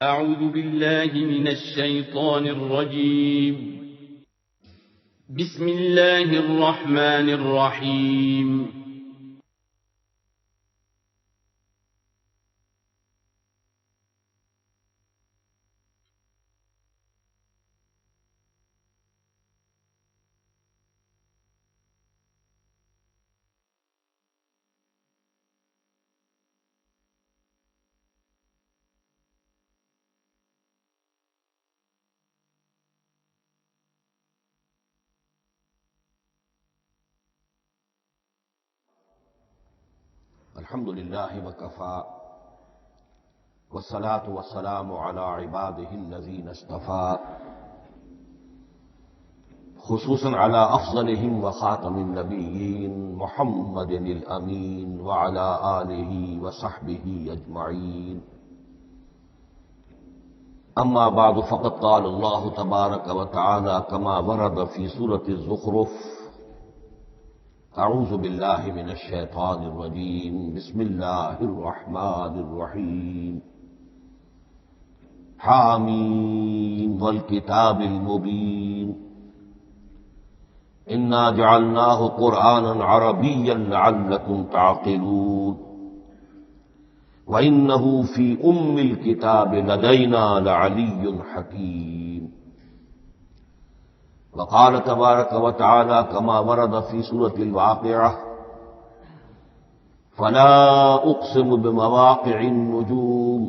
أعوذ بالله من الشيطان الرجيم. بسم الله الرحمن الرحيم. الحمد للہ وکفى والصلاة والسلام على عباده الذين اصطفى خصوصا على افضلهم وخاتم النبيين محمد الامين وعلى آله وصحبه اجمعين. اما بعد فقد قال الله تبارك وتعالى كما ورد في سورة الزخرف: اعوذ باللہ من الشیطان الرجیم بسم اللہ الرحمن الرحیم. حامیم والکتاب المبین انا جعلناہ قرآنا عربیا لعلکم تعقلون وإنہ فی الکتاب لدینا لعلی حکیم. وقال تبارک وتعالی كما ورد في سورة الواقعة: فلا اقسم بمواقع النجوم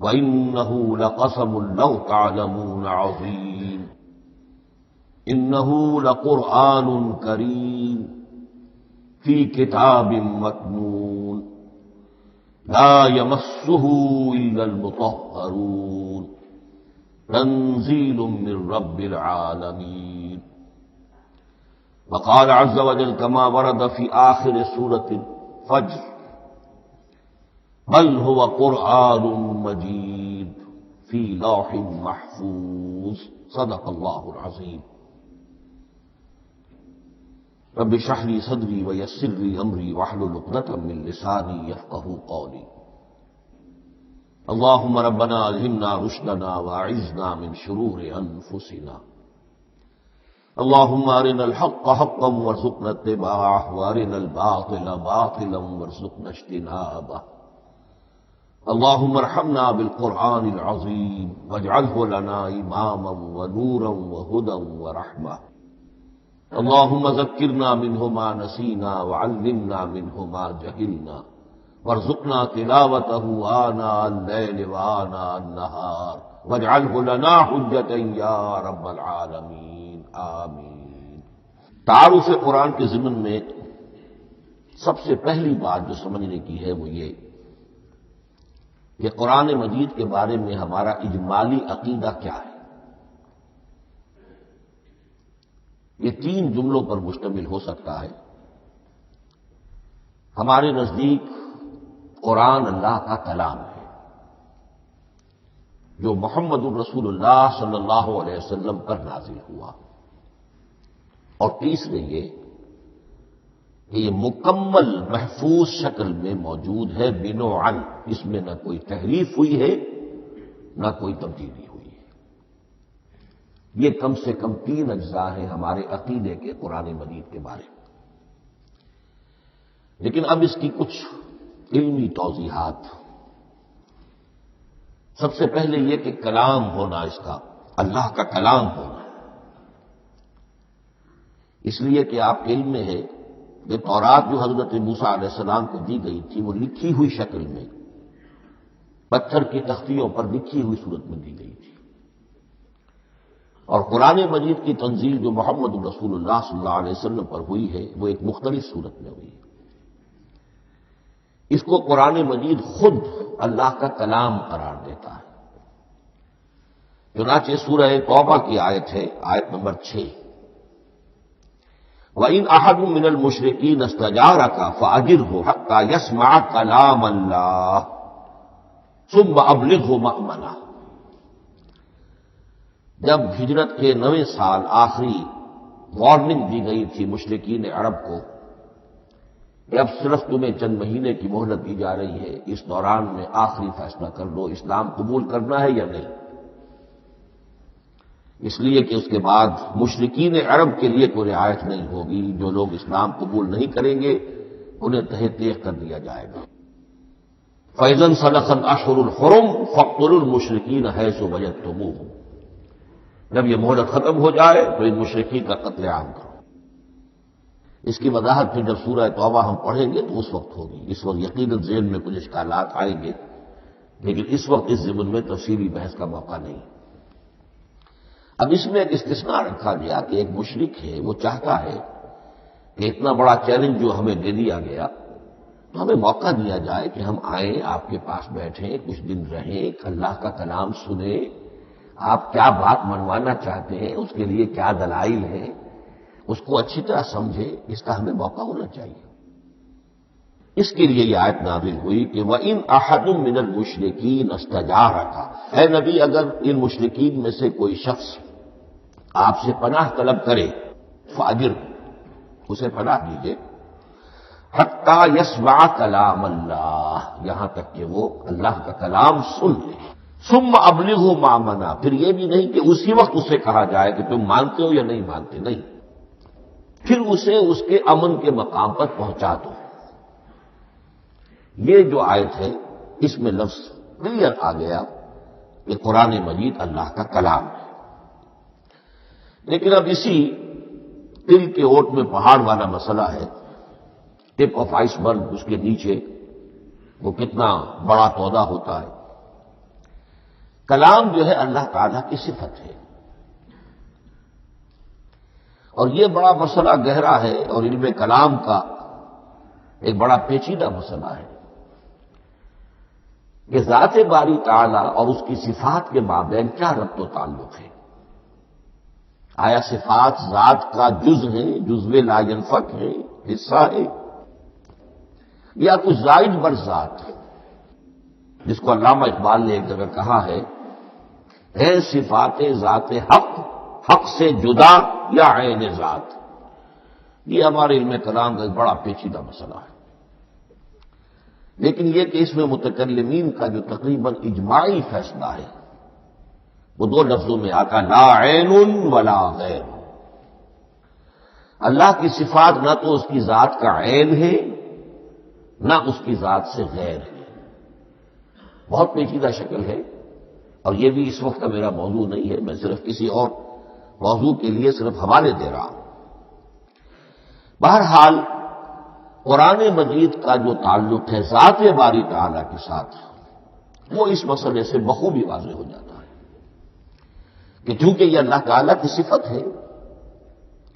وإنه لقسم لو تعلمون عظيم إنه لقرآن كريم في كتاب مكنون لا يمسه إلا المطهرون تنزيل من رب العالمين. وقال عز وجل كما ورد في آخر سورة الفجر: بل هو قرآن مجيد في لوح محفوظ. صدق الله العظيم. رب اشرح لي صدري ويسر لي أمري واحلل عقدة من لساني يفقهوا قولي. اللهم ربنا الہمنا رشدنا واعذنا من شرور انفسنا. اللهم ارنا الحق حقا وارزقنا اتباعه وارنا الباطل باطلا وارزقنا اجتنابه. اللهم ارحمنا بالقرآن العظيم واجعله لنا اماما ونورا وهدى ورحمة. اللهم ذكرنا منه ما نسينا وعلمنا منه ما جهلنا وارزقنا تلاوته آناء الليل وآناء النهار واجعله لنا حجة يا رب العالمين آمین. تعارف قرآن کے ضمن میں سب سے پہلی بات جو سمجھنے کی ہے وہ یہ کہ قرآن مجید کے بارے میں ہمارا اجمالی عقیدہ کیا ہے. یہ 3 جملوں پر مشتمل ہو سکتا ہے. ہمارے نزدیک قرآن اللہ کا کلام ہے جو محمد الرسول اللہ صلی اللہ علیہ وسلم پر نازل ہوا. اور تیسرے یہ کہ یہ مکمل محفوظ شکل میں موجود ہے بنوعاً، اس میں نہ کوئی تحریف ہوئی ہے نہ کوئی تبدیلی ہوئی ہے. یہ کم سے کم 3 اجزاء ہیں ہمارے عقیدے کے قرآن مجید کے بارے میں. لیکن اب اس کی کچھ علمی توضیحات. سب سے پہلے یہ کہ کلام ہونا، اس کا اللہ کا کلام ہونا، اس لیے کہ آپ کے علم میں ہے کہ تورات جو حضرت موسیٰ علیہ السلام کو دی گئی تھی وہ لکھی ہوئی شکل میں پتھر کی تختیوں پر لکھی ہوئی صورت میں دی گئی تھی. اور قرآن مجید کی تنزیل جو محمد رسول اللہ صلی اللہ علیہ وسلم پر ہوئی ہے وہ ایک مختلف صورت میں ہوئی ہے. اس کو قرآن مجید خود اللہ کا کلام قرار دیتا ہے. چنانچہ سورہ توبہ کی آیت ہے، آیت نمبر 6: وَإِنْ أَحَدٌ مِّنَ الْمُشْرِكِينَ اسْتَجَارَكَ فَأَجِرْهُ حَتَّىٰ يَسْمَعَ كَلَامَ اللَّهِ ثُمَّ أَبْلِغْهُ مَأْمَنَهُ. جب ہجرت کے 9ویں سال آخری وارننگ دی گئی تھی مشرکین عرب کو کہ اب صرف تمہیں چند مہینے کی مہلت دی جا رہی ہے، اس دوران میں آخری فیصلہ کر لو اسلام قبول کرنا ہے یا نہیں، اس لیے کہ اس کے بعد مشرکین عرب کے لیے کوئی رعایت نہیں ہوگی، جو لوگ اسلام قبول نہیں کریں گے انہیں تہہ تیغ کر دیا جائے گا۔ فَإِذَا انْسَلَخَ الْأَشْهُرُ الْحُرُمُ فَاقْتُلُوا الْمُشْرِكِينَ حَيْثُ وَجَدتُّمُوهُمْ، جب یہ مہلت ختم ہو جائے تو ان مشرکین کا قتل عام کرو۔ اس کی وضاحت پھر جب سورہ توبہ ہم پڑھیں گے تو اس وقت ہوگی، اس وقت یقیناً ذہن میں کچھ اشکالات آئیں گے، لیکن اس وقت اس ضمن میں تفصیلی بحث کا موقع نہیں۔ اب اس میں ایک استثناء رکھا گیا کہ ایک مشرک ہے، وہ چاہتا ہے کہ اتنا بڑا چیلنج جو ہمیں دے دیا گیا تو ہمیں موقع دیا جائے کہ ہم آئیں، آپ کے پاس بیٹھیں، کچھ دن رہیں، اللہ کا کلام سنیں، آپ کیا بات منوانا چاہتے ہیں، اس کے لیے کیا دلائل ہیں، اس کو اچھی طرح سمجھے، اس کا ہمیں موقع ہونا چاہیے۔ اس کے لیے یہ آیت نازل ہوئی کہ وَإِنْ أَحَدٌ مِّنَ الْمُشْرِكِينَ اسْتَجَارَكَ، اے نبی اگر ان مشرکین میں سے کوئی شخص آپ سے پناہ طلب کرے فاجر، اسے پناہ دیجیے، حتیٰ یسمع کلام اللہ، یہاں تک کہ وہ اللہ کا کلام سن لے، ثم ابلغہ مأمنا، پھر یہ بھی نہیں کہ اسی وقت اسے کہا جائے کہ تم مانتے ہو یا نہیں مانتے، نہیں، پھر اسے اس کے امن کے مقام پر پہنچا دو۔ یہ جو آیت ہے اس میں لفظ کلیئر آ گیا کہ قرآن مجید اللہ کا کلام ہے، لیکن اب اسی دل کے اوٹ میں پہاڑ والا مسئلہ ہے، ٹپ آف آئس برگ، اس کے نیچے وہ کتنا بڑا پودا ہوتا ہے۔ کلام جو ہے اللہ تعالیٰ کی صفت ہے، اور یہ بڑا مسئلہ گہرا ہے، اور علم کلام کا ایک بڑا پیچیدہ مسئلہ ہے کہ ذات باری تعالیٰ اور اس کی صفات کے مابین کیا ربط و تعلق ہے۔ آیا صفات ذات کا جز ہے، جزو لا ینفک ہے، حصہ ہے، یا کچھ زائد بر ذات ہے، جس کو علامہ اقبال نے ایک جگہ کہا ہے صفات ذات حق، حق سے جدا یا عین ذات۔ یہ ہمارے علم کلام کا ایک بڑا پیچیدہ مسئلہ ہے، لیکن یہ کہ اس میں متکلمین کا جو تقریباً اجماعی فیصلہ ہے وہ دو لفظوں میں آتا، لا عین ولا غیر۔ اللہ کی صفات نہ تو اس کی ذات کا عین ہے نہ اس کی ذات سے غیر ہے، بہت پیچیدہ شکل ہے، اور یہ بھی اس وقت کا میرا موضوع نہیں ہے، میں صرف کسی اور موضوع کے لیے صرف حوالے دے رہا ہوں۔ بہرحال قرآن مجید کا جو تعلق ہے ذات باری تعالیٰ کے ساتھ، وہ اس مسئلے سے بخوبی واضح ہو جاتا ہے کہ چونکہ یہ اللہ تعالیٰ کی صفت ہے،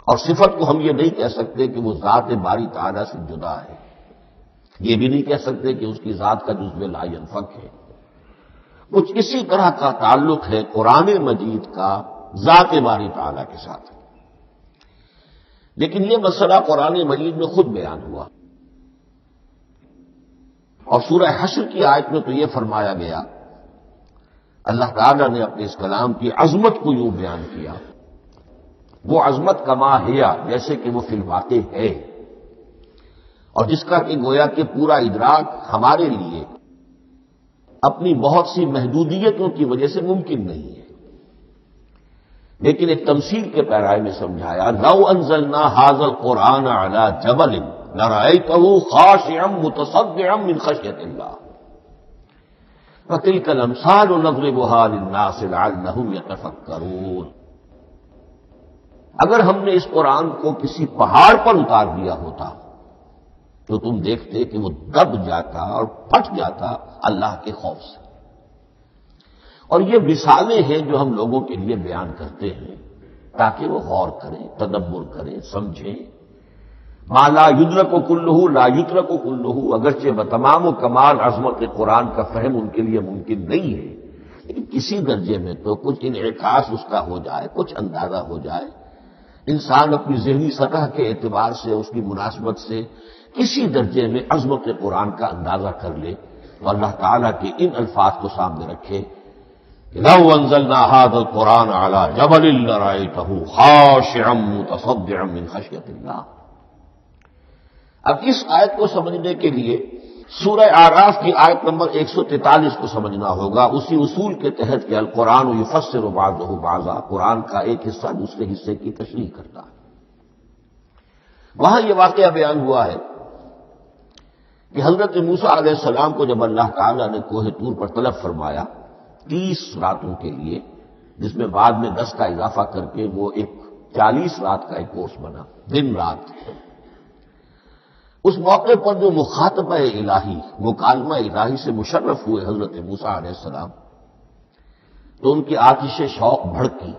اور صفت کو ہم یہ نہیں کہہ سکتے کہ وہ ذات باری تعالیٰ سے جدا ہے، یہ بھی نہیں کہہ سکتے کہ اس کی ذات کا جزو لا ینفک ہے، کچھ اسی طرح کا تعلق ہے قرآن مجید کا ذات باری تعالیٰ کے ساتھ، لیکن یہ مسئلہ قرآن مجید میں خود بیان ہوا، اور سورہ حشر کی آیت میں تو یہ فرمایا گیا، اللہ تعالیٰ نے اپنے اس کلام کی عظمت کو یوں بیان کیا، وہ عظمت کما ہیا، جیسے کہ وہ فی الواقع ہے، اور جس کا کہ گویا کہ پورا ادراک ہمارے لیے اپنی بہت سی محدودیتوں کی وجہ سے ممکن نہیں ہے، لیکن ایک تمثیل کے پیرائے میں سمجھایا، لو انزلنا ھذا القرآن علی جبل لرأیتہ خاشعا متصدعا من خشیۃ اللہ وتلک الامثال نضربها للناس لعلهم یتفکرون۔ اگر ہم نے اس قرآن کو کسی پہاڑ پر اتار دیا ہوتا تو تم دیکھتے کہ وہ دب جاتا اور پھٹ جاتا اللہ کے خوف سے۔ اور یہ مثالیں ہیں جو ہم لوگوں کے لیے بیان کرتے ہیں تاکہ وہ غور کریں، تدبر کریں، سمجھیں۔ ما لا یدرک کلہ لا یترک کلہ، اگرچہ بتمام و کمال عظمت قرآن کا فہم ان کے لیے ممکن نہیں ہے، لیکن کسی درجے میں تو کچھ انعکاس اس کا ہو جائے، کچھ اندازہ ہو جائے، انسان اپنی ذہنی سطح کے اعتبار سے، اس کی مناسبت سے کسی درجے میں عظمت قرآن کا اندازہ کر لے، تو اللہ تعالیٰ کے ان الفاظ کو سامنے رکھے، لو انزلنا هذا القرآن على جبل لرأيته خاشعا متصدعا من خشیۃ اللہ۔ اب اس آیت کو سمجھنے کے لیے سورہ اعراف کی آیت نمبر 143 کو سمجھنا ہوگا، اسی اصول کے تحت کہ القرآن یفسر بعضہ بعضا، قرآن کا ایک حصہ دوسرے حصے کی تشریح کرتا ہے۔ وہاں یہ واقعہ بیان ہوا ہے کہ حضرت موسیٰ علیہ السلام کو جب اللہ تعالیٰ نے کوہ طور پر طلب فرمایا 30 راتوں کے لیے، جس میں بعد میں 10 کا اضافہ کر کے وہ ایک 40 رات کا ایک کورس بنا، دن رات، اس موقع پر جو مخاطبہ الہی، مکالمہ الہی سے مشرف ہوئے حضرت موسیٰ علیہ السلام، تو ان کی آتش شوق بھڑکی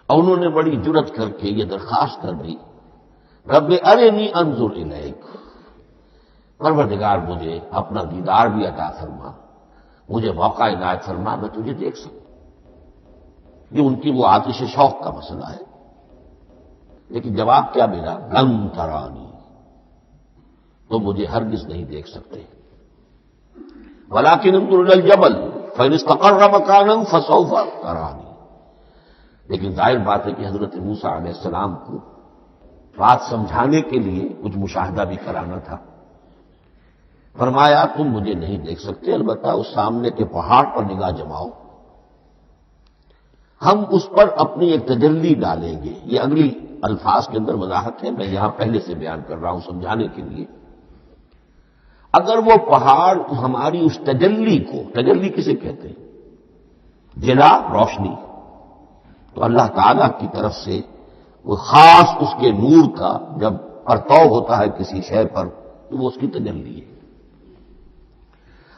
اور انہوں نے بڑی جرت کر کے یہ درخواست کر دی، رب ارنی انظر الیک، پروردگار مجھے اپنا دیدار بھی عطا فرما، مجھے موقع عنایت فرما، میں تجھے دیکھ سکوں۔ یہ ان کی وہ آتش شوق کا مسئلہ ہے۔ لیکن جواب کیا ملا؟ لن ترانی، تو مجھے ہرگز نہیں دیکھ سکتے، ولکن انظر الی الجبل فإن استقر مکانہ فسوف ترانی۔ لیکن ظاہر بات ہے کہ حضرت موسیٰ علیہ السلام کو بات سمجھانے کے لیے کچھ مشاہدہ بھی کرانا تھا۔ فرمایا تم مجھے نہیں دیکھ سکتے، البتہ اس سامنے کے پہاڑ پر نگاہ جماؤ، ہم اس پر اپنی ایک تجلی ڈالیں گے۔ یہ اگلی الفاظ کے اندر وضاحت ہے، میں یہاں پہلے سے بیان کر رہا ہوں سمجھانے کے لیے۔ اگر وہ پہاڑ ہماری اس تجلی کو، تجلی کسے کہتے ہیں؟ جلا، روشنی، تو اللہ تعالیٰ کی طرف سے وہ خاص اس کے نور کا جب پرتو ہوتا ہے کسی شے پر تو وہ اس کی تجلی ہے۔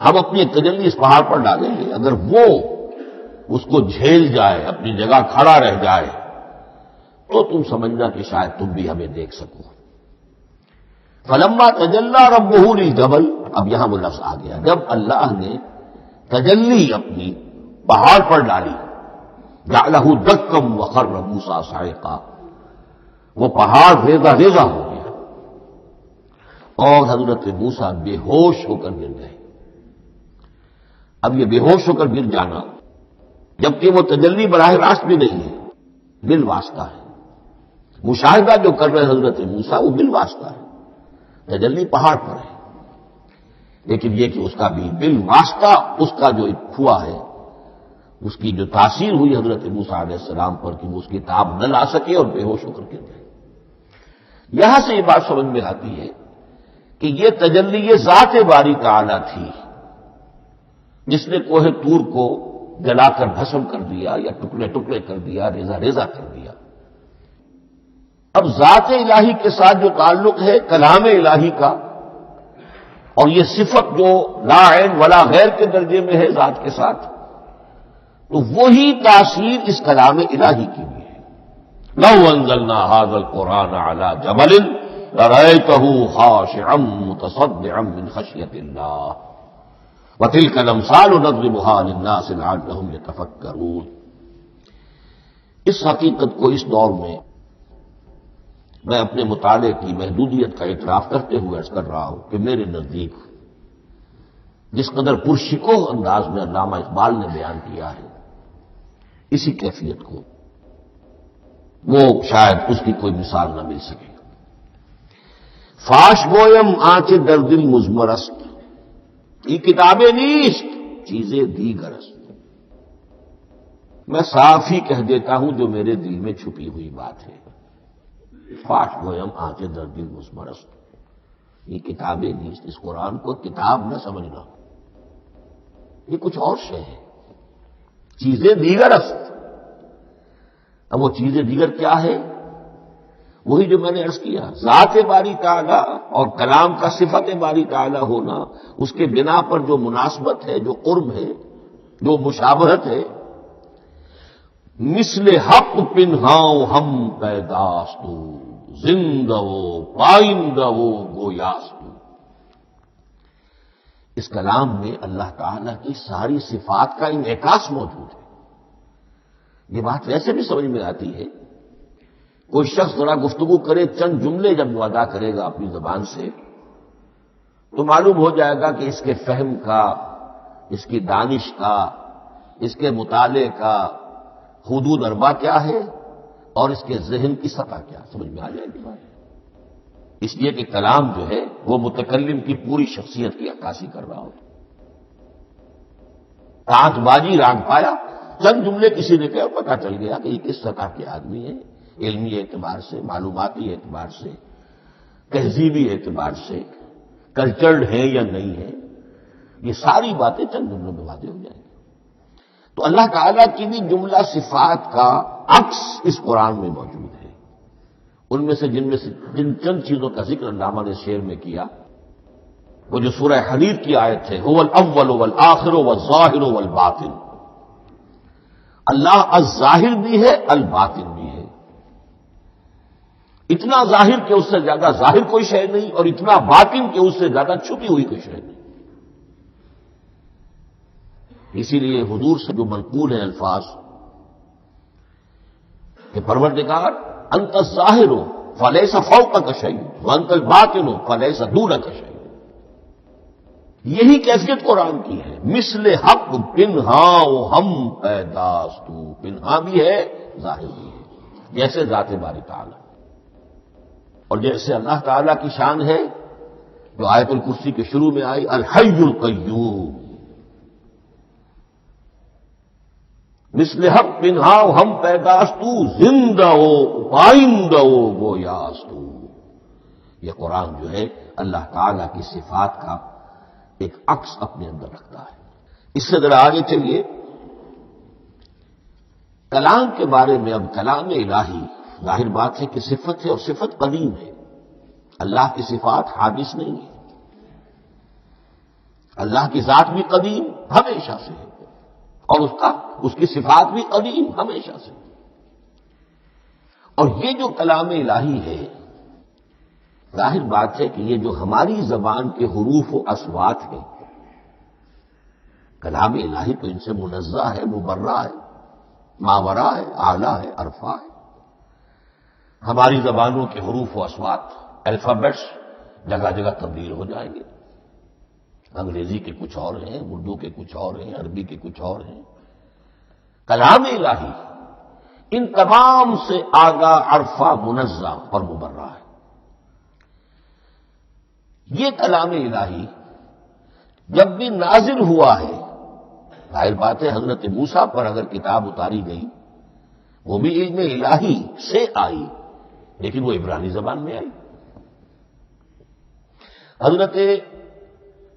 ہم اپنی ایک تجلی اس پہاڑ پر ڈالیں گے، اگر وہ اس کو جھیل جائے، اپنی جگہ کھڑا رہ جائے، تو تم سمجھنا کہ شاید تم بھی ہمیں دیکھ سکو۔ فلما تجلی ربہ للجبل، اب یہاں وہ لفظ آ گیا، جب اللہ نے تجلی اپنی پہاڑ پر ڈالی، جعلہ دکا وخر موسیٰ صعقا، وہ پہاڑ ریزہ ریزہ ہو گیا اور حضرت موسیٰ بے ہوش ہو کر گر گئے۔ اب یہ بے ہوش ہو کر گر جانا، جبکہ وہ تجلی براہ راست بھی نہیں ہے، بالواسطہ ہے۔ مشاہدہ جو کر رہے حضرت موسیٰ وہ بالواسطہ ہے، تجلی پہاڑ پر ہے، لیکن یہ کہ اس کا بھی بالواسطہ اس کا جو ہوا ہے، اس کی جو تاثیر ہوئی حضرت موسیٰ علیہ السلام پر کہ وہ اس کی تاب نہ لا سکے اور بے ہوش ہو کر گر گئے۔ یہاں سے یہ بات سمجھ میں آتی ہے کہ یہ تجلی یہ ذات باری تعالیٰ تھی جس نے کوہ طور کو جلا کر بھسم کر دیا یا ٹکڑے ٹکڑے کر دیا، ریزہ ریزہ کر دیا۔ اب ذات الہی کے ساتھ جو تعلق ہے کلام الہی کا، اور یہ صفت جو لا عین ولا غیر کے درجے میں ہے ذات کے ساتھ، تو وہی تاثیر اس کلام الہی کی بھی ہے۔ لو انزلنا هذا القرآن على جبل لرأيته خاشعا متصدعا من خشية الله وتلك الأمثال نضربها للناس لعلهم يتفكرون۔ اس حقیقت کو اس دور میں میں اپنے مطالعے کی محدودیت کا اعتراف کرتے ہوئے عرض کر رہا ہوں کہ میرے نزدیک جس قدر پرشکوہ انداز میں علامہ اقبال نے بیان کیا ہے اسی کیفیت کو، وہ شاید اس کی کوئی مثال نہ مل سکے۔ فاش گویم آنچ در دل مزمرست، یہ کتابیں نیست چیزیں دیگرست، میں صاف ہی کہہ دیتا ہوں جو میرے دل میں چھپی ہوئی بات ہے۔ فاش گویم آنچ در دل مزمرست، یہ کتابیں نیست، اس قرآن کو کتاب نہ سمجھنا، یہ کچھ اور شے ہے، چیزیں دیگر است۔ اب وہ چیزیں دیگر کیا ہے؟ وہی جو میں نے عرض کیا، ذات باری تعالیٰ اور کلام کا صفت باری تعالیٰ ہونا، اس کے بنا پر جو مناسبت ہے، جو قرب ہے، جو مشابہت ہے۔ مثل حق پنہاؤ ہم پیداستو، زندہ و پائندہ و گویاستو۔ اس کلام میں اللہ تعالیٰ کی ساری صفات کا انعکاس موجود ہے۔ یہ بات ویسے بھی سمجھ میں آتی ہے، کوئی شخص ذرا گفتگو کرے، چند جملے جب وہ ادا کرے گا اپنی زبان سے تو معلوم ہو جائے گا کہ اس کے فہم کا، اس کی دانش کا، اس کے مطالعے کا حدود اربع کیا ہے اور اس کے ذہن کی سطح کیا، سمجھ میں آ جائے گی بات۔ اس لیے کہ کلام جو ہے وہ متکلم کی پوری شخصیت کی عکاسی کر رہا ہو. کانچ بازی رانگ پایا، چند جملے کسی نے کہا، پتا چل گیا کہ یہ کس سطح کے آدمی ہیں، علمی اعتبار سے، معلوماتی اعتبار سے، تہذیبی اعتبار سے، کلچرڈ ہیں یا نہیں ہیں. یہ ساری باتیں چند جملوں میں واضح ہو جائیں گی. تو اللہ تعالیٰ کی بھی جملہ صفات کا عکس اس قرآن میں موجود ہے. ان میں سے جن چند چیزوں کا ذکر علامہ نے شعر میں کیا، وہ جو سورہ حدید کی آیت ہے، هو الاول والآخر والظاہر والباطن. اللہ الظاہر بھی ہے، الباطن بھی ہے. اتنا ظاہر کہ اس سے زیادہ ظاہر کوئی شے نہیں، اور اتنا باطن کہ اس سے زیادہ چھپی ہوئی کوئی شے نہیں. اسی لیے حضور سے جو منقول ہیں الفاظ کہ پروردگار انت الظاہر فلیس فوقک شیء وانت الباطن فلیس دونک شیء. یہی کیفیت قرآن کی ہے. مثل حق پنہاں و ہم پیداستو، پنہاں بھی ہے، ظاہر بھی ہے، جیسے ذات باری تعالی. اور جیسے اللہ تعالی کی شان ہے جو آیت الکرسی کے شروع میں آئی، الحی القیوم. مثل حق پنہاں و ہم پیداستو، زندہ ہو پائندہ ہو گویاستو. یہ قرآن جو ہے اللہ تعالی کی صفات کا ایک عکس اپنے اندر رکھتا ہے. اس سے ذرا آگے چلیے. کلام کے بارے میں اب کلام الہی ظاہر بات ہے کہ صفت ہے، اور صفت قدیم ہے. اللہ کی صفات حادث نہیں ہے. اللہ کی ذات بھی قدیم ہمیشہ سے ہے، اور اس کی صفات بھی قدیم ہمیشہ سے. اور یہ جو کلام الہی ہے، ظاہر بات ہے کہ یہ جو ہماری زبان کے حروف و اصوات ہیں، کلام الہی تو ان سے منزہ ہے، مبرہ ہے، ماورا ہے، اعلیٰ ہے، عرفہ ہے. ہماری زبانوں کے حروف و اصوات، الفابیٹس جگہ جگہ تبدیل ہو جائیں گے. انگریزی کے کچھ اور ہیں، اردو کے کچھ اور ہیں، عربی کے کچھ اور ہیں. کلام الہی ان تمام سے آگاہ، عرفہ، منزہ اور مبرہ ہے. یہ کلام الہی جب بھی نازل ہوا ہے، ظاہر بات ہے حضرت موسیٰ پر اگر کتاب اتاری گئی وہ بھی علم الہی سے آئی، لیکن وہ عبرانی زبان میں آئی. حضرت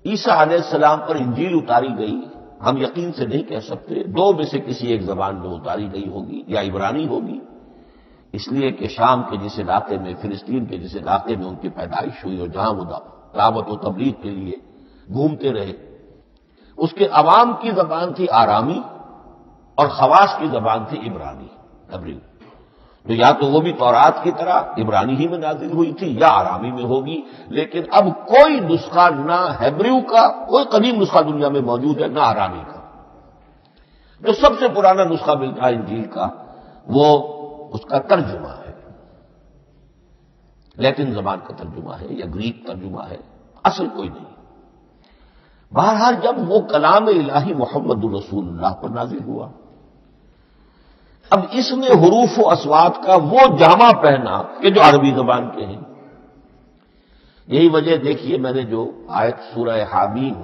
عیسیٰ علیہ السلام پر انجیل اتاری گئی، ہم یقین سے نہیں کہہ سکتے، دو میں سے کسی ایک زبان میں اتاری گئی ہوگی، یا عبرانی ہوگی، اس لیے کہ شام کے جس علاقے میں، فلسطین کے جس علاقے میں ان کی پیدائش ہوئی اور جہاں وہ دعوت و تبلیغ کے لیے گھومتے رہے، اس کے عوام کی زبان تھی آرامی، اور خواص کی زبان تھی عبرانی، ہیبریو. تو یا تو وہ بھی تورات کی طرح عبرانی ہی میں نازل ہوئی تھی، یا آرامی میں ہوگی. لیکن اب کوئی نسخہ نہ ہیبریو کا، کوئی قدیم نسخہ دنیا میں موجود ہے، نہ آرامی کا. جو سب سے پرانا نسخہ ملتا ہے انجیل کا، وہ اس کا ترجمہ ہے، لیٹن زبان کا ترجمہ ہے یا گریک ترجمہ ہے، اصل کوئی نہیں. بہرحال جب وہ کلام الہی محمد رسول اللہ پر نازل ہوا، اب اس نے حروف و اصوات کا وہ جامہ پہنا کہ جو عربی زبان کے ہیں. یہی وجہ دیکھیے، میں نے جو آیت سورہ حامیم،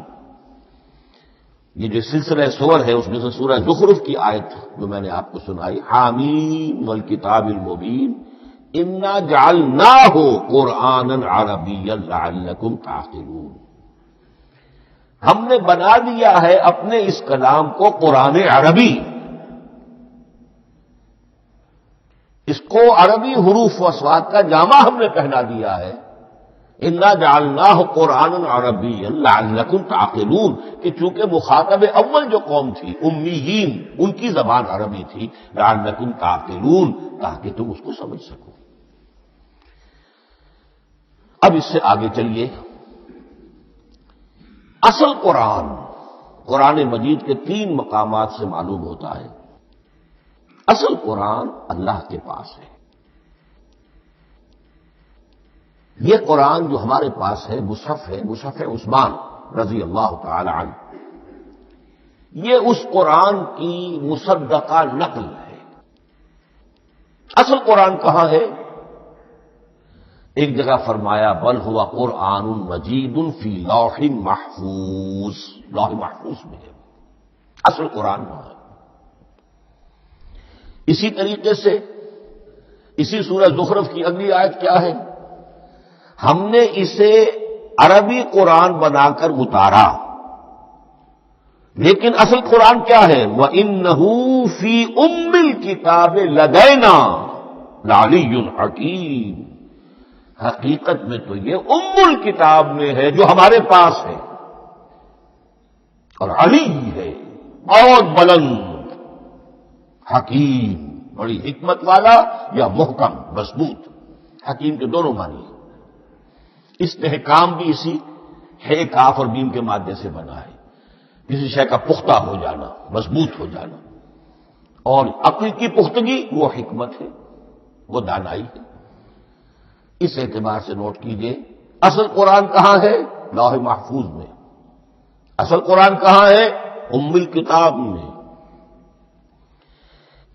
یہ جو سلسلہ سور ہے اس میں سے سورہ زخرف کی آیت جو میں نے آپ کو سنائی، حامیم والکتاب المبین انا جعلناہ قرآنا عربیا لعلکم تعقلون. ہم نے بنا دیا ہے اپنے اس کلام کو قرآن عربی، اس کو عربی حروف و اصوات کا جامہ ہم نے پہنا دیا ہے. انا جعلناہ قرآنا عربیا لعلکم تعقلون، کہ چونکہ مخاطب اول جو قوم تھی امیین، ان کی زبان عربی تھی، لعلکم تعقلون، تاکہ تم اس کو سمجھ سکو. اب اس سے آگے چلیے. اصل قرآن مجید کے 3 مقامات سے معلوم ہوتا ہے. اصل قرآن اللہ کے پاس ہے. یہ قرآن جو ہمارے پاس ہے، مصحف عثمان رضی اللہ تعالی عنہ، یہ اس قرآن کی مصدقہ نقل ہے. اصل قرآن کہاں ہے؟ ایک جگہ فرمایا بل ہوا قرآن مجید فی لوح محفوظ، لوح محفوظ میں ہے، اصل قرآن میں ہے۔ اسی طریقے سے اسی سورہ زخرف کی اگلی آیت کیا ہے؟ ہم نے اسے عربی قرآن بنا کر اتارا، لیکن اصل قرآن کیا ہے؟ وَإِنَّهُ فِي أُمِّ الْكِتَابِ لَدَيْنَا لَعَلِيٌّ حَكِيمٌ، حقیقت میں تو یہ ام الکتاب میں ہے جو ہمارے پاس ہے، اور علی ہے بہت بلند، حکیم بڑی حکمت والا، یا محکم مضبوط، حکیم کے دونوں معنی ہیں۔ استحکام بھی اسی ہے کاف اور میم کے مادے سے بنا ہے، کسی شے کا پختہ ہو جانا، مضبوط ہو جانا، اور عقل کی پختگی وہ حکمت ہے، وہ دانائی ہے۔ اس اعتبار سے نوٹ کیجئے اصل قرآن کہاں ہے؟ لوح محفوظ میں۔ اصل قرآن کہاں ہے؟ ام الکتاب میں۔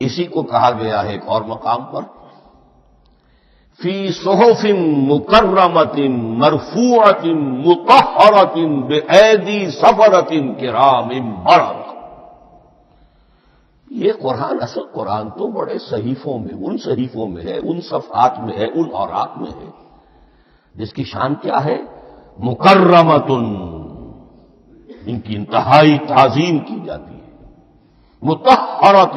اسی کو کہا گیا ہے ایک اور مقام پر فی صحف مکرمۃ مرفوعۃ مطہرۃ بأیدی سفرۃ کرام بررہ۔ یہ قرآن، اصل قرآن تو بڑے صحیفوں میں، ان صحیفوں میں ہے، ان صفحات میں ہے، ان اوراق میں ہے، جس کی شان کیا ہے؟ مکرمۃ، ان کی انتہائی تعظیم کی جاتی ہے، مطہرۃ،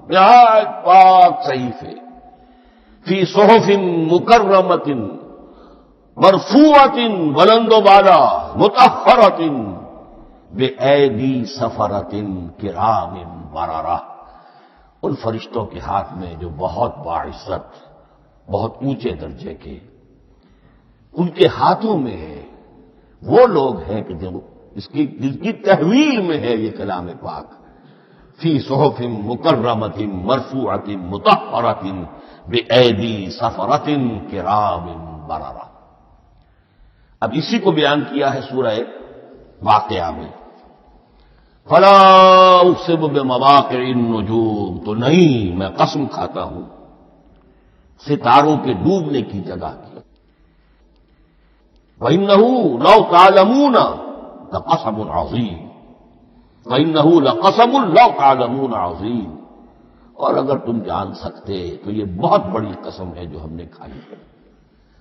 نہایت پاک صحیفے، فی صحف مکرمۃ مرفوعۃ، بلند و بالا، مطہرۃ بأیدی سفرۃ کرام بررہ، ان فرشتوں کے ہاتھ میں جو بہت باعزت، بہت اونچے درجے کے، ان کے ہاتھوں میں ہے۔ وہ لوگ ہیں کہ جو جن کی تحویل میں ہے یہ کلام پاک، فی صحف مکرمۃ مرفوعۃ مطہرۃ بأیدی سفرۃ کرام بررہ۔ اب اسی کو بیان کیا ہے سورہ واقعہ میں، فلا اقسم بمواقع النجوم، تو نہیں، میں قسم کھاتا ہوں ستاروں کے ڈوبنے کی جگہ کی۔ وَإِنَّهُ لَوْ تَعْلَمُونَ لَقَسَمٌ عَظِيمٌ، وَإِنَّهُ لَقَسَمٌ لَوْ تَعْلَمُونَ عَظِيمٌ، اور اگر تم جان سکتے تو یہ بہت بڑی قسم ہے جو ہم نے کھائی ہے،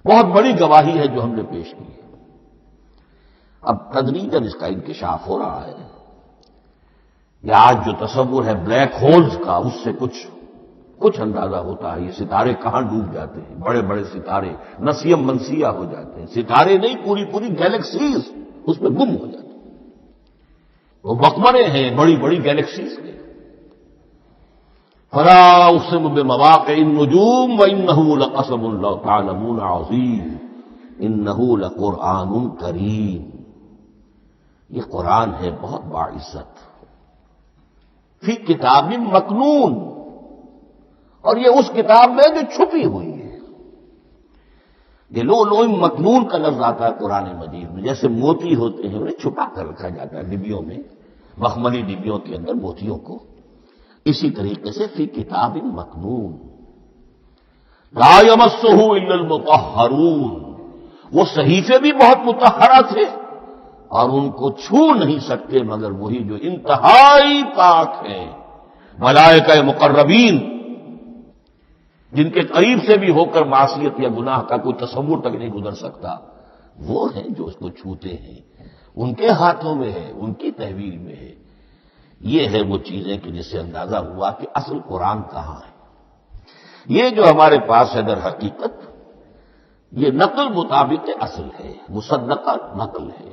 بہت بڑی گواہی ہے جو ہم نے پیش کی ہے۔ اب تدریجاً اس کا انکشاف ہو رہا ہے۔ یہ آج جو تصور ہے بلیک ہولز کا، اس سے کچھ اندازہ ہوتا ہے یہ ستارے کہاں ڈوب جاتے ہیں، بڑے بڑے ستارے نسیم منسیہ ہو جاتے ہیں، ستارے نہیں، پوری گیلیکسیز اس میں گم ہو جاتے ہیں، وہ مقبرے ہیں بڑی بڑی گیلیکسیز کے۔ فلا اقسم بمواقع النجوم وانه لقسم لو تعلمون عظیم انه لقرآن کریم، یہ قرآن ہے بہت باعزت، فی کتاب مکنون، اور یہ اس کتاب میں جو چھپی ہوئی ہے۔ یہ لؤلؤ مکنون کا لفظ آتا ہے قرآن مجید میں، جیسے موتی ہوتے ہیں انہیں چھپا کر رکھا جاتا ہے ڈبیوں میں، مخملی ڈبیوں کے اندر موتیوں کو، اسی طریقے سے فی کتاب مکنون لا یمسہ الا المطہرون، وہ صحیفے بھی بہت مطہرہ تھے اور ان کو چھو نہیں سکتے مگر وہی جو انتہائی پاک ہیں، ملائکہ مقربین، جن کے قریب سے بھی ہو کر معصیت یا گناہ کا کوئی تصور تک نہیں گزر سکتا، وہ ہیں جو اس کو چھوتے ہیں، ان کے ہاتھوں میں ہے، ان کی تحویل میں ہے۔ یہ ہے وہ چیزیں کہ جس سے اندازہ ہوا کہ اصل قرآن کہاں ہے۔ یہ جو ہمارے پاس ہے در حقیقت یہ نقل مطابق اصل ہے، مصدقہ نقل ہے۔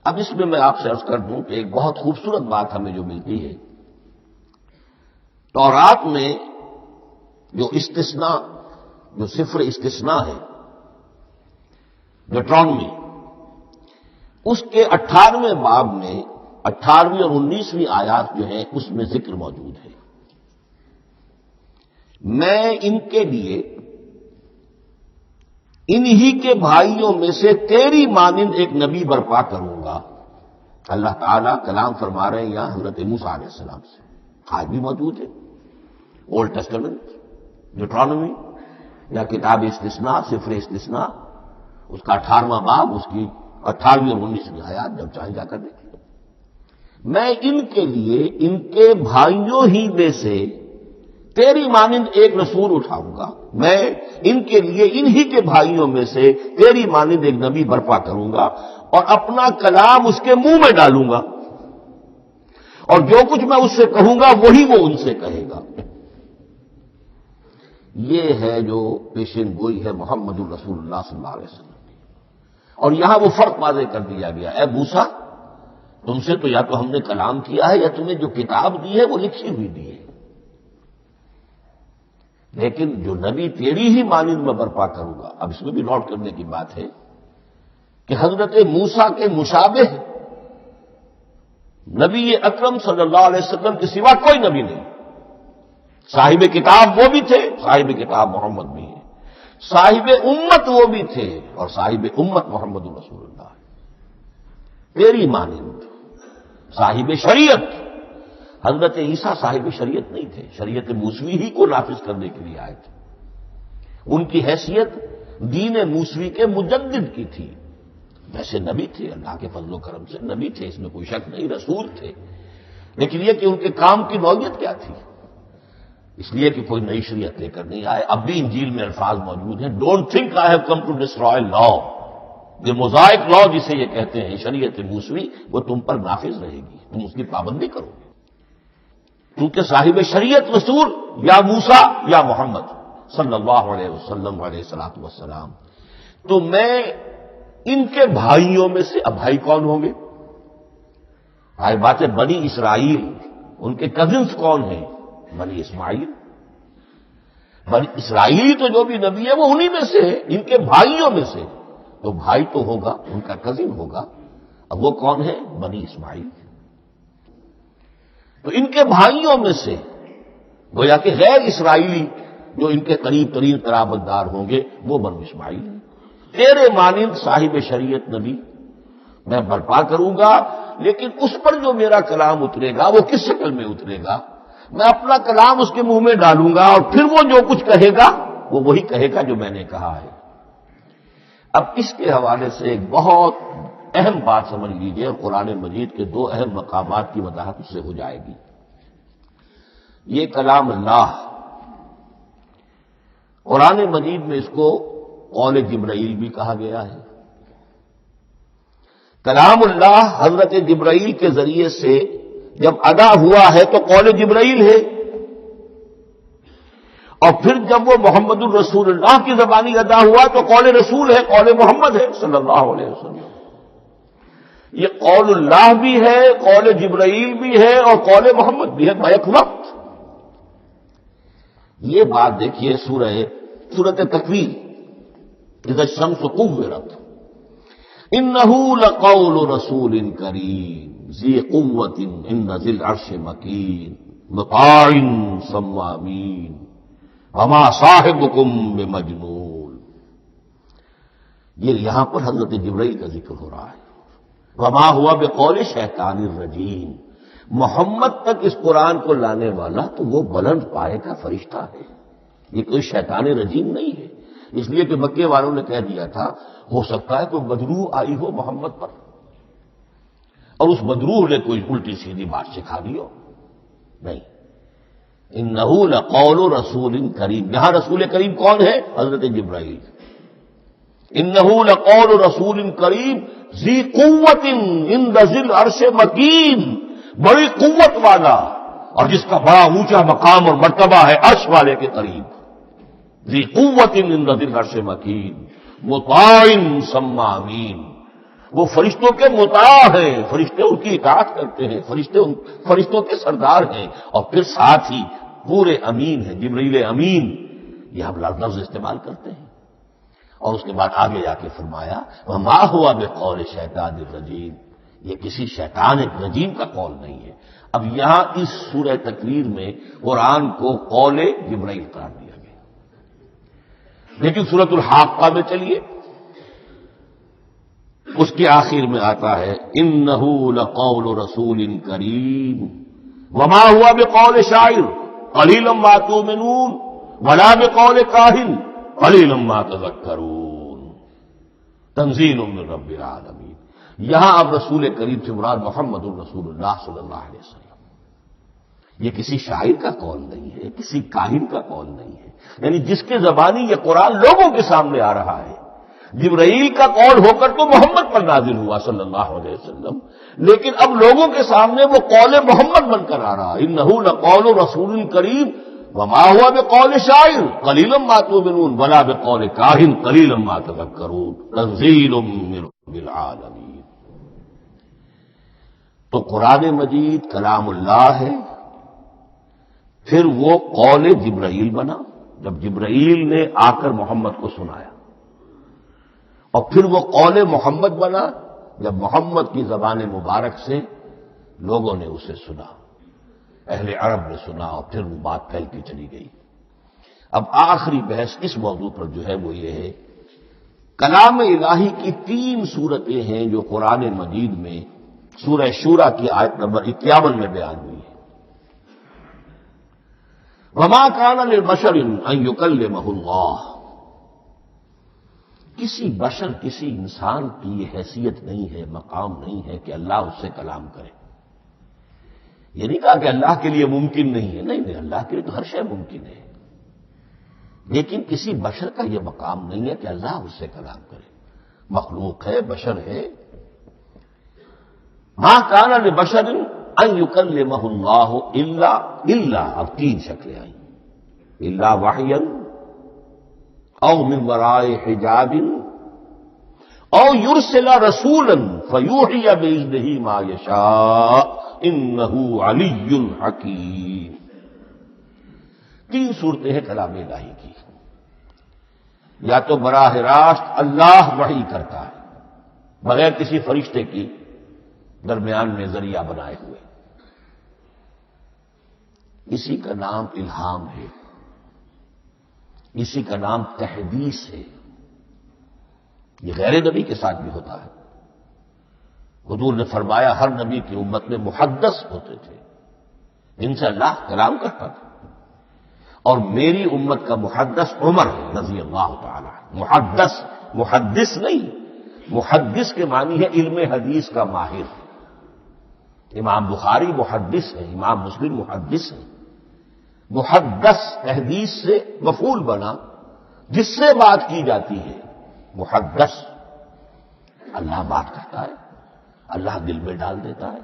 اب اس میں آپ سے عرض کر دوں کہ ایک بہت خوبصورت بات ہمیں جو ملتی ہے، تورات میں جو استثناء، جو صفر استثناء ہے، ڈیوٹرانومی، اس کے 18ویں باب میں 18ویں اور 19ویں آیات جو ہیں اس میں ذکر موجود ہے، میں ان کے لیے انہی کے بھائیوں میں سے تیری مانند ایک نبی برپا کروں گا۔ اللہ تعالیٰ کلام فرما رہے ہیں یہاں حضرت موسیٰ علیہ السلام سے، آج بھی موجود ہے اولڈ ٹیسٹمنٹ، ڈیوٹرانومی، یا کتاب استثناء صفر استثناء اس کا 18واں باب اس کی 18ویں اور 19ویں آیات جب چاہیں جا کر دیکھیں۔ میں ان کے لیے ان کے بھائیوں ہی میں سے تیری مانند ایک رسول اٹھاؤں گا، میں ان کے لیے انہی کے بھائیوں میں سے تیری مانند ایک نبی برپا کروں گا اور اپنا کلام اس کے منہ میں ڈالوں گا، اور جو کچھ میں اس سے کہوں گا وہی وہ ان سے کہے گا۔ یہ ہے جو پیشن گوئی ہے محمد الرسول اللہ صلی اللہ علیہ وسلم کی۔ اور یہاں وہ فرق واضح کر دیا گیا، اے موسیٰ تم سے تو یا تو ہم نے کلام کیا ہے یا تمہیں جو کتاب دی ہے وہ لکھی ہوئی دی ہے، لیکن جو نبی تیری ہی مانند میں برپا کروں گا۔ اب اس میں بھی نوٹ کرنے کی بات ہے کہ حضرت موسیٰ کے مشابہ نبی اکرم صلی اللہ علیہ وسلم کے سوا کوئی نبی نہیں۔ صاحب کتاب وہ بھی تھے، صاحب کتاب محمد بھی ہے، صاحب امت وہ بھی تھے، اور صاحب امت محمد رسول اللہ ہے۔ تیری مانند صاحب شریعت، حضرت عیسیٰ صاحب شریعت نہیں تھے، شریعت موسوی ہی کو نافذ کرنے کے لیے آئے تھے۔ ان کی حیثیت دین موسوی کے مجدد کی تھی، ویسے نبی تھے، اللہ کے فضل و کرم سے نبی تھے، اس میں کوئی شک نہیں، رسول تھے، لیکن یہ کہ ان کے کام کی نوعیت کیا تھی؟ اس لیے کہ کوئی نئی شریعت لے کر نہیں آئے۔ اب بھی انجیل میں الفاظ موجود ہیں، don't think I have come to destroy law, یہ موزائک لا جسے یہ کہتے ہیں شریعت موسوی، وہ تم پر نافذ رہے گی، تم اس کی پابندی کرو گے، کیونکہ صاحب شریعت رسول یا موسیٰ یا محمد صلی اللہ علیہ وسلم علیہ الصلوۃ والسلام۔ تو میں ان کے بھائیوں میں سے، اب بھائی کون ہوں گے؟ بھائی بات ہے بنی اسرائیل، ان کے کزنز کون ہیں؟ بنی اسماعیل۔ بنی اسرائیل تو جو بھی نبی ہے وہ انہی میں سے ہے، ان کے بھائیوں میں سے، تو بھائی تو ہوگا، ان کا کزن ہوگا، اب وہ کون ہے؟ بنی اسماعیل۔ تو ان کے بھائیوں میں سے گویا کہ غیر اسرائیلی جو ان کے قریب ترین قرابت دار ہوں گے وہ بنو اسماعیل ہیں۔ تیرے مانند صاحب شریعت نبی میں برپا کروں گا، لیکن اس پر جو میرا کلام اترے گا وہ کس شکل میں اترے گا؟ میں اپنا کلام اس کے منہ میں ڈالوں گا، اور پھر وہ جو کچھ کہے گا وہ وہی کہے گا جو میں نے کہا ہے۔ اب اس کے حوالے سے ایک بہت اہم بات سمجھ لیجیے، اور قرآن مجید کے دو اہم مقامات کی وضاحت اس سے ہو جائے گی۔ یہ کلام اللہ، قرآن مجید میں اس کو قول جبرائیل بھی کہا گیا ہے۔ کلام اللہ حضرت جبرائیل کے ذریعے سے جب ادا ہوا ہے تو قول جبرائیل ہے، اور پھر جب وہ محمد الرسول اللہ کی زبانی ادا ہوا تو قول رسول ہے، قول محمد ہے صلی اللہ علیہ وسلم۔ یہ قول اللہ بھی ہے، قول جبرائیل بھی ہے، اور قول محمد بھی ہے بیک وقت۔ یہ بات دیکھیے سورۃ تکویر، اذا الشمس کورت، انہ لقول رسول کریم ذی قوۃ عند ذی العرش مکین مطاع ثم امین وما صاحبکم بمجنون۔ یہ یہاں پر حضرت جبرائیل کا ذکر ہو رہا ہے۔ وما ہوا بقول شیطان الرجیم، محمد تک اس قرآن کو لانے والا تو وہ بلند پائے کا فرشتہ ہے، یہ کوئی شیطان رجیم نہیں ہے۔ اس لیے کہ مکے والوں نے کہہ دیا تھا ہو سکتا ہے کوئی بدروح آئی ہو محمد پر، اور اس بدروح نے کوئی الٹی سیدھی بات سکھا دی ہو، نہیں۔ انہ لقول رسول کریم، یہاں رسول کریم کون ہے؟ حضرت جبرائیل۔ انہ لقول رسول کریم ذی قوت عند ذی العرش مکین، بڑی قوت والا اور جس کا بڑا اونچا مقام اور مرتبہ ہے عرش والے کے قریب۔ ذی قوت عند ذی العرش مکین مطاع ثم امین، وہ فرشتوں کے مطاع ہیں، فرشتے ان کی اطاعت کرتے ہیں، فرشتوں کے سردار ہیں، اور پھر ساتھ ہی پورے امین ہیں، جبرائیل امین، یہ ہم لفظ استعمال کرتے ہیں۔ اور اس کے بعد آگے جا کے فرمایا وما ہوا بقول شیطان الرجیم، یہ کسی شیطان رجیم کا قول نہیں ہے۔ اب یہاں اس سورہ تکویر میں قرآن کو قول جبرائیل قرار دیا گیا، لیکن سورۃ الحاقہ میں چلیے اس کے آخر میں آتا ہے انہ لقول رسول کریم وما ہوا بقول شاعر قلیلا ما تؤمنون ولا بقول کاہن قلیلا ما تذکرون تنزیل من رب العالمین۔ یہاں اب رسول کریم سے مراد محمد الرسول اللہ صلی اللہ علیہ وسلم۔ یہ کسی شاعر کا قول نہیں ہے، کسی کاہن کا قول نہیں ہے، یعنی جس کے زبانی یہ قرآن لوگوں کے سامنے آ رہا ہے۔ جبرائیل کا قول ہو کر تو محمد پر نازل ہوا صلی اللہ علیہ وسلم، لیکن اب لوگوں کے سامنے وہ قول محمد بن کر آ رہا ہے۔ انہ لقول رسول کریم وما هو بقول شاعر قلیلا ما تؤمنون ولا بقول کاہن قلیلا ما تذکرون تنزیل من رب العالمین۔ تو قرآن مجید کلام اللہ ہے، پھر وہ قول جبرائیل بنا جب جبرائیل نے آ کر محمد کو سنایا، اور پھر وہ قول محمد بنا جب محمد کی زبان مبارک سے لوگوں نے اسے سنا، اہل عرب نے سنا، اور پھر وہ بات پھیلتی چلی گئی۔ اب آخری بحث اس موضوع پر جو ہے وہ یہ ہے، کلام الہی کی 3 صورتیں ہیں جو قرآن مجید میں سورہ شورى کی آیت نمبر 51 میں بیان ہوئی ہے۔ وما كان للبشر ان يكلمه اللہ، کسی بشر، کسی انسان کی یہ حیثیت نہیں ہے، مقام نہیں ہے کہ اللہ اس سے کلام کرے۔ یہ نہیں کہا کہ اللہ کے لیے ممکن نہیں ہے، نہیں، اللہ کے لیے تو ہر شے ممکن ہے، لیکن کسی بشر کا یہ مقام نہیں ہے کہ اللہ اس سے کلام کرے۔ مخلوق ہے، بشر ہے۔ ما كان لبشر ان يكلمه اللہ الا اب 3 شکلیں آئیں، الا وحیا او من وراء حجاب او يرسل رسولا فيوحي باذنه ما يشاء انه علی حکیم۔ 3 صورتیں ہیں کلام الہی کی، یا تو براہ راست اللہ وحی کرتا ہے بغیر کسی فرشتے کی درمیان میں ذریعہ بنائے ہوئے، اسی کا نام الہام ہے، اسی کا نام تحدیث ہے۔ یہ غیر نبی کے ساتھ بھی ہوتا ہے۔ حضور نے فرمایا ہر نبی کی امت میں محدث ہوتے تھے، ان سے اللہ کلام کرتا تھا، اور میری امت کا محدث عمر رضی اللہ تعالی عنہ۔ محدث نہیں، محدث کے معنی ہے علم حدیث کا ماہر۔ امام بخاری محدث ہے، امام مسلم محدث ہے۔ محدث تحدیث سے مفعول بنا، جس سے بات کی جاتی ہے۔ محدث اللہ بات کرتا ہے، اللہ دل میں ڈال دیتا ہے،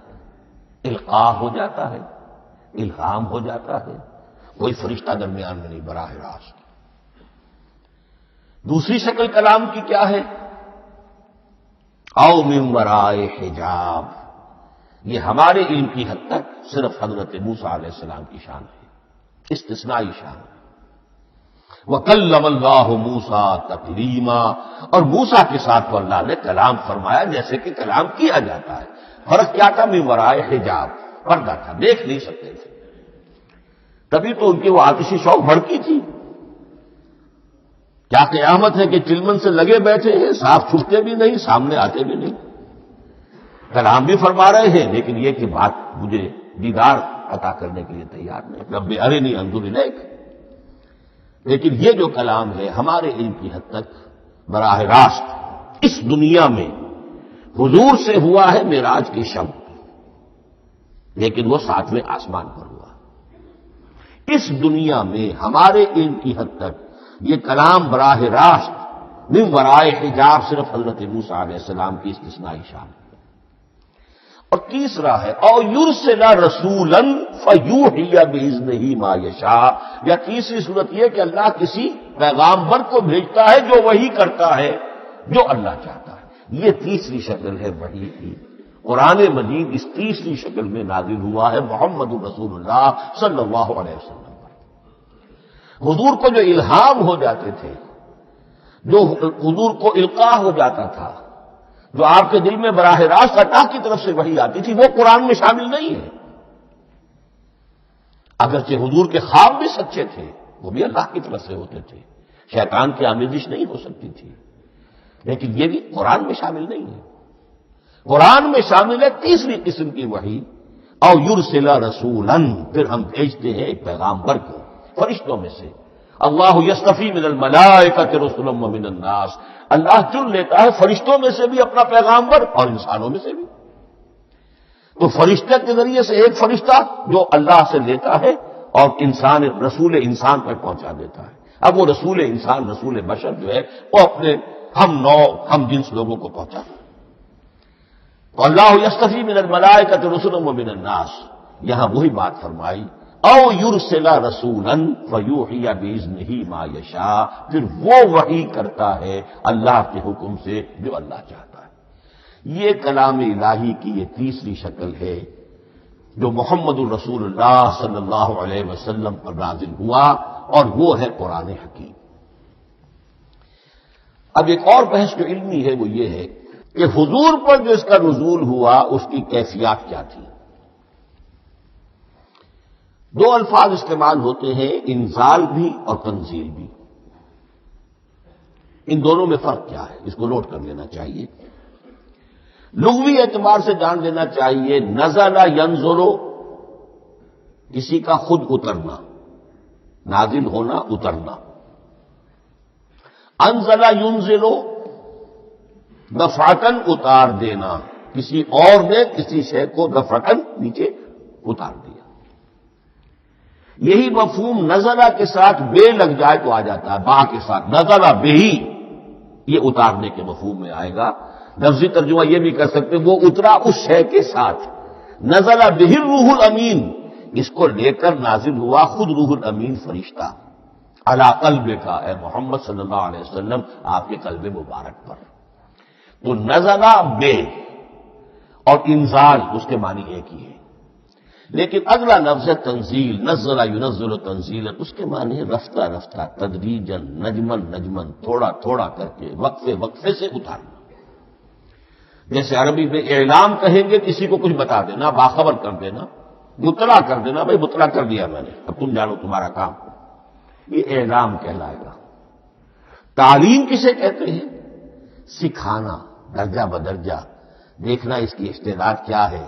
القاء ہو جاتا ہے، الہام ہو جاتا ہے، کوئی فرشتہ درمیان میں نہیں، براہ راست۔ دوسری شکل کلام کی کیا ہے؟ او من وراء حجاب، یہ ہمارے علم کی حد تک صرف حضرت موسیٰ علیہ السلام کی شان ہے، استثنائی شان ہے۔ وَكَلَّمَ اللَّهُ مُوسَىٰ تَكْلِيمًا، اور موسیٰ کے ساتھ تو اللہ نے کلام فرمایا جیسے کہ کلام کیا جاتا ہے۔ فرق کیا تھا؟ من وراء حجاب، پردہ تھا، دیکھ نہیں سکتے تھے، تبھی تو ان کی وہ آتشی شوق بھڑکی تھی۔ کیا قیامت ہے کہ چلمن سے لگے بیٹھے ہیں، صاف چھپتے بھی نہیں، سامنے آتے بھی نہیں، کلام بھی فرما رہے ہیں، لیکن یہ کہ بات مجھے دیدار عطا کرنے کے لیے تیار نہیں، رب ارنی انظر الیک۔ لیکن یہ جو کلام ہے ہمارے علم کی حد تک براہ راست اس دنیا میں حضور سے ہوا ہے معراج کی شب، لیکن وہ 7ویں آسمان پر ہوا۔ اس دنیا میں ہمارے علم کی حد تک یہ کلام براہ راست من ورائے حجاب صرف حضرت موسیٰ علیہ السلام کی استثنائی شان ہے۔ اور تیسرا ہے او یرسل رسولا فیوحی باذنہ ما یشاء، یا تیسری صورت یہ کہ اللہ کسی پیغامبر کو بھیجتا ہے جو وحی کرتا ہے جو اللہ چاہتا ہے۔ یہ تیسری شکل ہے وحی کی۔ قرآن مجید اس تیسری شکل میں نازل ہوا ہے محمد رسول اللہ صلی اللہ علیہ وسلم پر۔ حضور کو جو الہام ہو جاتے تھے، جو حضور کو القاء ہو جاتا تھا، جو آپ کے دل میں براہ راست اللہ کی طرف سے وحی آتی تھی، وہ قرآن میں شامل نہیں ہے۔ اگرچہ حضور کے خواب بھی سچے تھے، وہ بھی اللہ کی طرف سے ہوتے تھے، شیطان کی آمیزش نہیں ہو سکتی تھی، لیکن یہ بھی قرآن میں شامل نہیں ہے۔ قرآن میں شامل ہے تیسری قسم کی وحی، او یرسل رسولا، پھر ہم بھیجتے ہیں ایک پیغامبر کو فرشتوں میں سے، اللہ یصطفی من الملائکۃ رسلا ومن الناس، اللہ چن لیتا ہے فرشتوں میں سے بھی اپنا پیغامبر اور انسانوں میں سے بھی. تو فرشتے کے ذریعے سے ایک فرشتہ جو اللہ سے لیتا ہے اور رسول انسان تک پہنچا دیتا ہے. اب وہ رسول انسان، رسول بشر جو ہے وہ اپنے ہم نوع ہم جنس لوگوں کو پہنچاتا ہے. تو اللہ یصطفی من الملائکۃ رسلا ومن الناس، یہاں وہی بات فرمائی، او یرسل رسولا فیوحی باذنہ ما یشاء، پھر وہ وحی کرتا ہے اللہ کے حکم سے جو اللہ چاہتا ہے. یہ کلام الہی کی یہ تیسری شکل ہے جو محمد الرسول اللہ صلی اللہ علیہ وسلم پر نازل ہوا، اور وہ ہے قرآن حکیم. اب ایک اور بحث جو علمی ہے وہ یہ ہے کہ حضور پر جو اس کا نزول ہوا اس کی کیفیات کیا تھی. دو الفاظ استعمال ہوتے ہیں، انزال بھی اور تنزیل بھی. ان دونوں میں فرق کیا ہے اس کو نوٹ کر لینا چاہیے. لغوی اعتبار سے جان لینا چاہیے، نزل ینزل کسی کا خود اترنا، نازل ہونا، اترنا. انزل ینزل دفعتن اتار دینا، کسی اور نے کسی شے کو دفعتن نیچے اتار دیا. یہی مفہوم نزلہ کے ساتھ بے لگ جائے تو آ جاتا ہے، با کے ساتھ نزلہ بہی، یہ اتارنے کے مفہوم میں آئے گا. لفظی ترجمہ یہ بھی کر سکتے وہ اترا اس شے کے ساتھ. نزلہ بہ الروح الامین، اس کو لے کر نازل ہوا خود روح الامین فرشتہ علی قلبک کا، اے محمد صلی اللہ علیہ وسلم آپ کے قلب مبارک پر. تو نزلہ بے اور انزال اس کے معنی ایک ہی ہے. لیکن اگلا لفظ تنزیل، نزل ینزل تنزیلا، اس کے معنی رفتہ رفتہ، تدریجاً، نجمن نجمن، تھوڑا تھوڑا کر کے، وقفے وقفے سے اتارنا. جیسے عربی میں اعلام کہیں گے کسی کو کچھ بتا دینا، باخبر کر دینا، مطلع کر دینا، بھائی مطلع کر دیا میں نے، اب تم جانو تمہارا کام. یہ اعلام کہلائے گا. تعلیم کسے کہتے ہیں؟ سکھانا، درجہ بدرجہ، دیکھنا اس کی استعداد کیا ہے،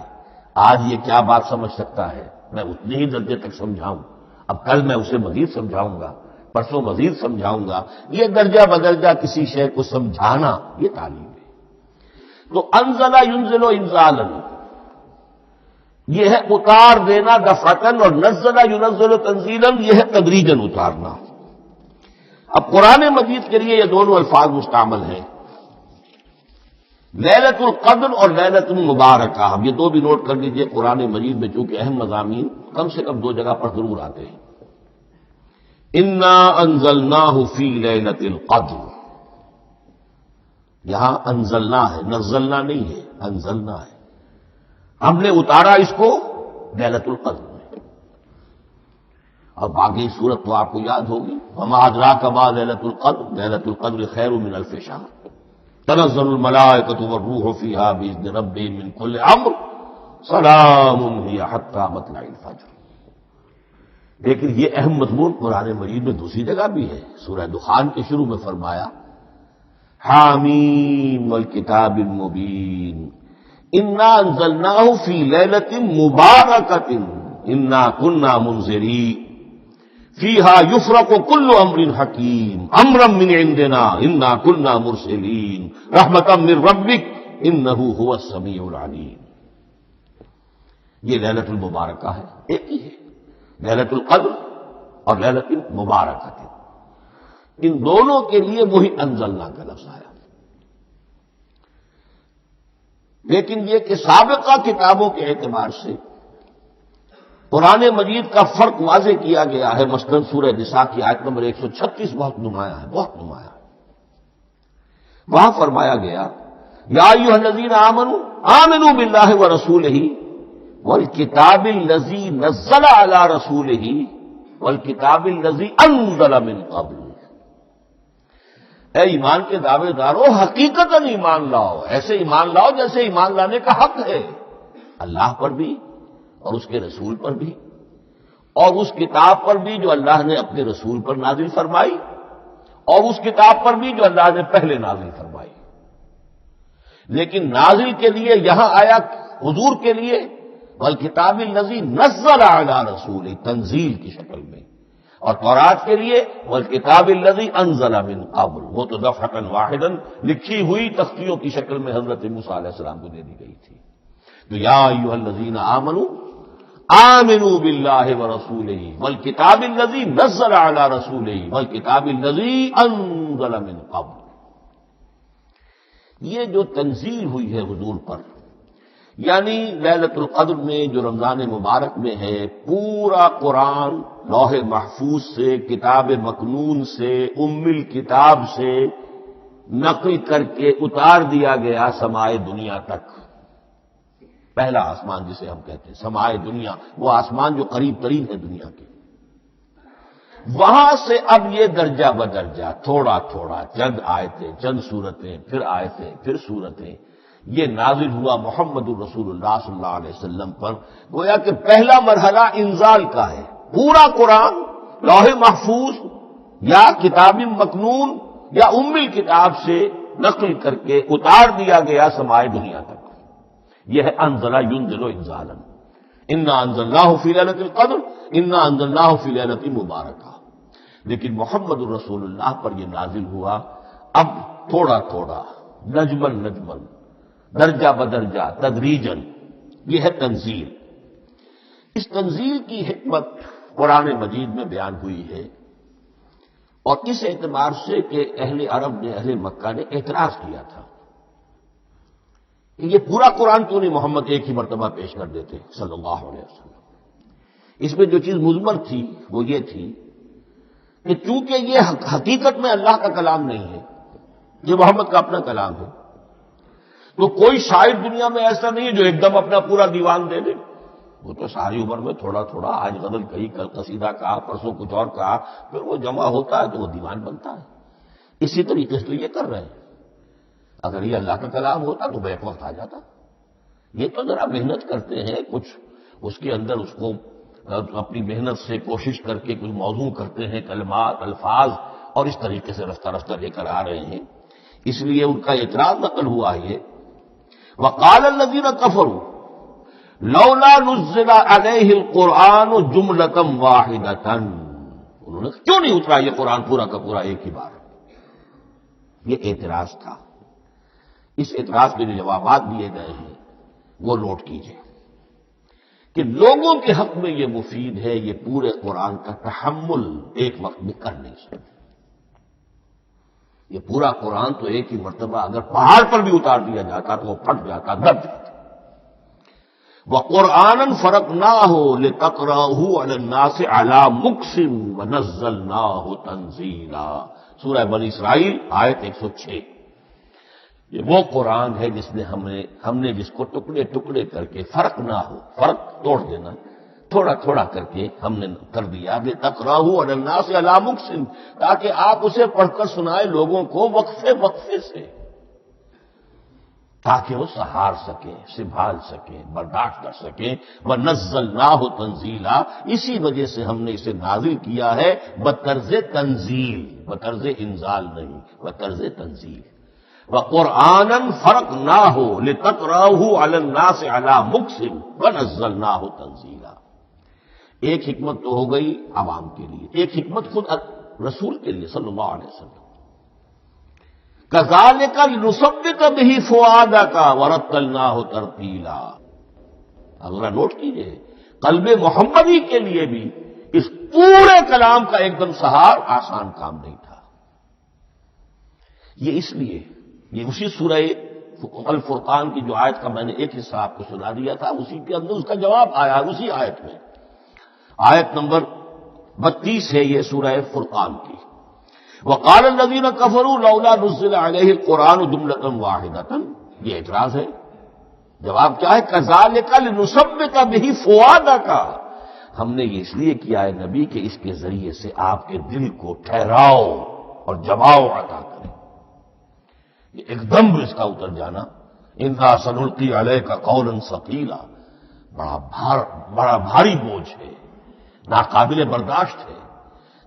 آج یہ کیا بات سمجھ سکتا ہے، میں اتنے ہی درجے تک سمجھاؤں، اب کل میں اسے مزید سمجھاؤں گا، پرسوں مزید سمجھاؤں گا. یہ درجہ بدرجہ کسی شے کو سمجھانا، یہ تعلیم ہے. تو انزل ینزل انزالا، یہ ہے اتار دینا دفعتن، اور نزل ینزل تنزیلا، یہ ہے تدریجاً اتارنا. اب قرآن مجید کے لیے یہ دونوں الفاظ مستعمل ہیں، لیلۃ القدر اور لیلۃ المبارکہ. اب یہ دو بھی نوٹ کر لیجئے، قرآن مجید میں چونکہ اہم مضامین کم سے کم دو جگہ پر ضرور آتے ہیں. انا انزلناہ فی لیلۃ القدر، یہاں انزلنا ہے، نزلنا نہیں ہے، انزلنا ہے. ہم نے اتارا اس کو لیلۃ القدر میں. اور باقی صورت تو آپ کو یاد ہوگی، وما ادراک ما لیلۃ القدر، لیلۃ القدر خیر من الف شہر، تنزل الملائکۃ والروح فیہا باذن ربہم من کل امر سلام ہی حتی مطلع الفجر. لیکن یہ اہم مضمون قرآن مجید میں دوسری جگہ بھی ہے. سورہ دخان کے شروع میں فرمایا حامیم والکتاب المبین انا انزلناہ فی لیلۃ مبارکۃ انا کنا منذرین فیہا یفرق کل امر حکیم امرا من عندنا انا کنا مرسلین رحمتا من ربک انہ هو السمیع العلیم. یہ لیلۃ المبارکہ ہے، ایک ہی ہے، لیلۃ القدر اور لیلۃ المبارکہ. ان دونوں کے لیے وہی انزلنا کا لفظ آیا. لیکن یہ کہ سابقہ کتابوں کے اعتبار سے قرآن مجید کا فرق واضح کیا گیا ہے. مثلا سورہ نساء کی آیت نمبر 136 بہت نمایاں ہے، بہت نمایاں ہے. وہاں فرمایا گیا یا ایھا الذین آمنوا آمنوا باللہ ورسولہ والکتاب الذی نزل علی رسولہ والکتاب الذی انزل من قبل. اے ایمان کے دعوے دارو، حقیقتاً ایمان لاؤ، ایسے ایمان لاؤ جیسے ایمان لانے کا حق ہے، اللہ پر بھی اور اس کے رسول پر بھی، اور اس کتاب پر بھی جو اللہ نے اپنے رسول پر نازل فرمائی، اور اس کتاب پر بھی جو اللہ نے پہلے نازل فرمائی. لیکن نازل کے لیے یہاں آیا حضور کے لیے والکتاب الذی نزل علی رسولہ، تنزیل کی شکل میں، اور تورات کے لیے والکتاب الذی انزل من قبل، وہ تو دفعۃ واحدا لکھی ہوئی تختیوں کی شکل میں حضرت موسیٰ علیہ السلام کو دے دی گئی تھی۔ تو یا ایھا الذین آمنوا آمنوا باللہ ورسولہ والکتاب الذی نزل علی رسولہ والکتاب الذی انزل من قبل۔ یہ جو تنزیل ہوئی ہے حضور پر، یعنی لیلۃ القدر میں جو رمضان مبارک میں ہے، پورا قرآن لوح محفوظ سے، کتاب مکنون سے، ام الکتاب سے نقل کر کے اتار دیا گیا سمائے دنیا تک۔ پہلا آسمان جسے ہم کہتے ہیں سمائے دنیا، وہ آسمان جو قریب ترین ہے دنیا کے، وہاں سے اب یہ درجہ بدرجہ تھوڑا تھوڑا چند آیتیں، چند سورتیں، پھر آیتیں، پھر سورتیں، یہ نازل ہوا محمد الرسول اللہ صلی اللہ علیہ وسلم پر۔ گویا کہ پہلا مرحلہ انزال کا ہے، پورا قرآن لوح محفوظ یا کتاب مکنون یا ام الکتاب سے نقل کر کے اتار دیا گیا سمائے دنیا تک۔ یہ ہے انزل ینزل انزالا، انا انزلناہ فی لیلۃ القدر انا انزلناہ فی لیلۃ مبارکہ۔ لیکن محمد الرسول اللہ پر یہ نازل ہوا اب تھوڑا تھوڑا، نجمن نجمن، درجہ بدرجہ، تدریجن۔ یہ ہے تنزیل۔ اس تنزیل کی حکمت قرآن مجید میں بیان ہوئی ہے، اور اس اعتبار سے کہ اہل عرب نے، اہل مکہ نے اعتراض کیا تھا کہ یہ پورا قرآن کیوں نہیں محمد ایک ہی مرتبہ پیش کر دیتے صلی اللہ علیہ وسلم۔ اس میں جو چیز مضمر تھی وہ یہ تھی کہ چونکہ یہ حقیقت میں اللہ کا کلام نہیں ہے، یہ محمد کا اپنا کلام ہے، تو کوئی شاعر دنیا میں ایسا نہیں ہے جو ایک دم اپنا پورا دیوان دے دے۔ وہ تو ساری عمر میں تھوڑا تھوڑا، آج غزل کہی، کل قصیدہ کہا، پرسوں کچھ اور کہا، پھر وہ جمع ہوتا ہے تو وہ دیوان بنتا ہے۔ اسی طریقے سے یہ کر رہے ہیں۔ اگر یہ اللہ کا کلام ہوتا تو بیک وقت آ جاتا۔ یہ تو ذرا محنت کرتے ہیں، کچھ اس کے اندر اس کو اپنی محنت سے کوشش کر کے کچھ موضوع کرتے ہیں، کلمات، الفاظ، اور اس طریقے سے رفتہ رفتہ لے کر آ رہے ہیں۔ اس لیے ان کا اعتراض نقل ہوا ہے۔ وقال الذين كفروا لولا نزل عليه القرآن جملة واحدة، انہوں نے کیوں نہیں اترا یہ قرآن پورا کا پورا ایک ہی بار؟ یہ اعتراض تھا۔ اس اعتراض کے جو جوابات دیے گئے ہیں وہ نوٹ کیجیے کہ لوگوں کے حق میں یہ مفید ہے، یہ پورے قرآن کا تحمل ایک وقت میں کر نہیں سکتے۔ یہ پورا قرآن تو ایک ہی مرتبہ اگر پہاڑ پر بھی اتار دیا جاتا تو وہ پھٹ جاتا، دب جاتا۔ وَقُرْآنًا فَرَقْنَاهُ لِتَقْرَأَهُ عَلَى النَّاسِ عَلَى مُكْثٍ وَنَزَّلْنَاهُ تَنزِيلًا، سورہ بنی اسرائیل آیت 106۔ یہ وہ قرآن ہے جس نے ہم نے جس کو ٹکڑے ٹکڑے کر کے، فرق نہ ہو، فرق توڑ دینا، تھوڑا تھوڑا کر کے ہم نے کر دیا لِتَقْرَأَهُ عَلَى النَّاسِ عَلَى مُكْثٍ، تاکہ آپ اسے پڑھ کر سنائیں لوگوں کو وقفے وقفے سے، تاکہ وہ سہار سکیں، سنبھال سکیں، برداشت کر سکیں۔ وَنَزَّلْنَاهُ تَنزِيلًا، اسی وجہ سے ہم نے اسے نازل کیا ہے بطرز تنزیل، بطرز انزال نہیں، بطرز تنزیل۔ وَقُرْآنًا فَرَقْنَاهُ لِتَقْرَأَهُ عَلَى النَّاسِ عَلَى مُكْثٍ وَنَزَّلْنَاهُ تَنزِيلًا۔ ایک حکمت تو ہو گئی عوام کے لیے، ایک حکمت خود رسول کے لیے صلی اللہ علیہ وسلم۔ كَذَلِكَ لِنُثَبِّتَ بِهِ فُؤَادَكَ وَرَتَّلْنَاهُ تَرْتِيلًا۔ اب ذرا نوٹ کیجئے، قلب محمدی کے لیے بھی اس پورے کلام کا ایک دم سہار آسان کام نہیں تھا۔ یہ اس لیے، یہ اسی سورہ الفرقان کی جو آیت کا میں نے ایک حصہ آپ کو سنا دیا تھا، اسی کے اندر اس کا جواب آیا، اسی آیت میں، آیت نمبر 32 ہے یہ سورہ فرقان کی۔ وقال الذين كفروا لولا نزل عليه القرآن جملة واحدة، یہ اعتراض ہے۔ جواب کیا ہے؟ كذلك لنثبت به فؤادك، ہم نے یہ اس لیے کیا ہے نبی کہ اس کے ذریعے سے آپ کے دل کو ٹھہراؤ اور جماؤ عطا کریں، یہ ایک دم اس کا اتر جانا۔ انا سنلقی علیک قولا ثقیلا، بڑا بھاری بوجھ ہے، ناقابل برداشت ہے،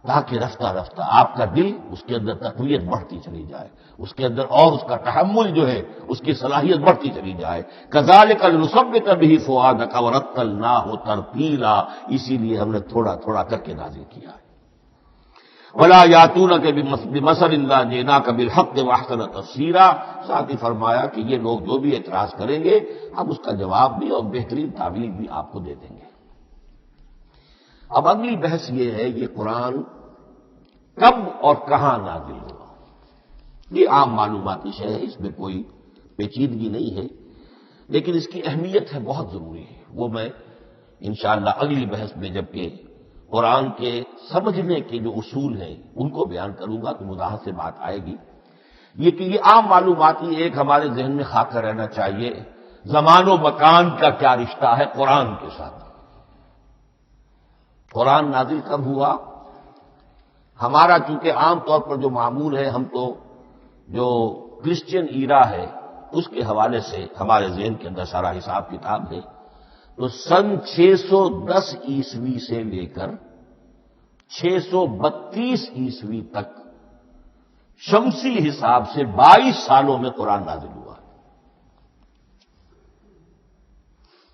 تاکہ رفتہ رفتہ آپ کا دل، اس کے اندر تقویت بڑھتی چلی جائے، اس کے اندر اور اس کا تحمل جو ہے اس کی صلاحیت بڑھتی چلی جائے۔ كذلك لنثبت به فؤادك ورتلناه ترتیلا، اسی لیے ہم نے تھوڑا تھوڑا کر کے نازل کیا ہے۔ ولا یاتونک بمثل الا جئناک بالحق واحسن تفسیرا، ساتھ ہی فرمایا کہ یہ لوگ جو بھی اعتراض کریں گے ہم اس کا جواب بھی اور بہترین تعویل بھی آپ کو دے دیں گے۔ اب اگلی بحث یہ ہے یہ قرآن کب اور کہاں نازل ہوا۔ یہ عام معلوماتی شے ہے، اس میں کوئی پیچیدگی نہیں ہے، لیکن اس کی اہمیت ہے بہت ضروری ہے، وہ میں انشاءاللہ اگلی بحث میں جبکہ قرآن کے سمجھنے کے جو اصول ہیں ان کو بیان کروں گا تو وضاحت سے بات آئے گی۔ یہ کہ یہ عام معلوماتی ایک ہمارے ذہن میں خاکہ رہنا چاہیے، زمان و مکان کا کیا رشتہ ہے قرآن کے ساتھ۔ قرآن نازل کب ہوا؟ ہمارا چونکہ عام طور پر جو معمول ہے، ہم تو جو کرسچین ایرا ہے اس کے حوالے سے ہمارے ذہن کے اندر سارا حساب کتاب ہے، تو سن 610 عیسوی سے لے کر 632 عیسوی تک شمسی حساب سے 22 سالوں میں قرآن نازل ہوا ہے۔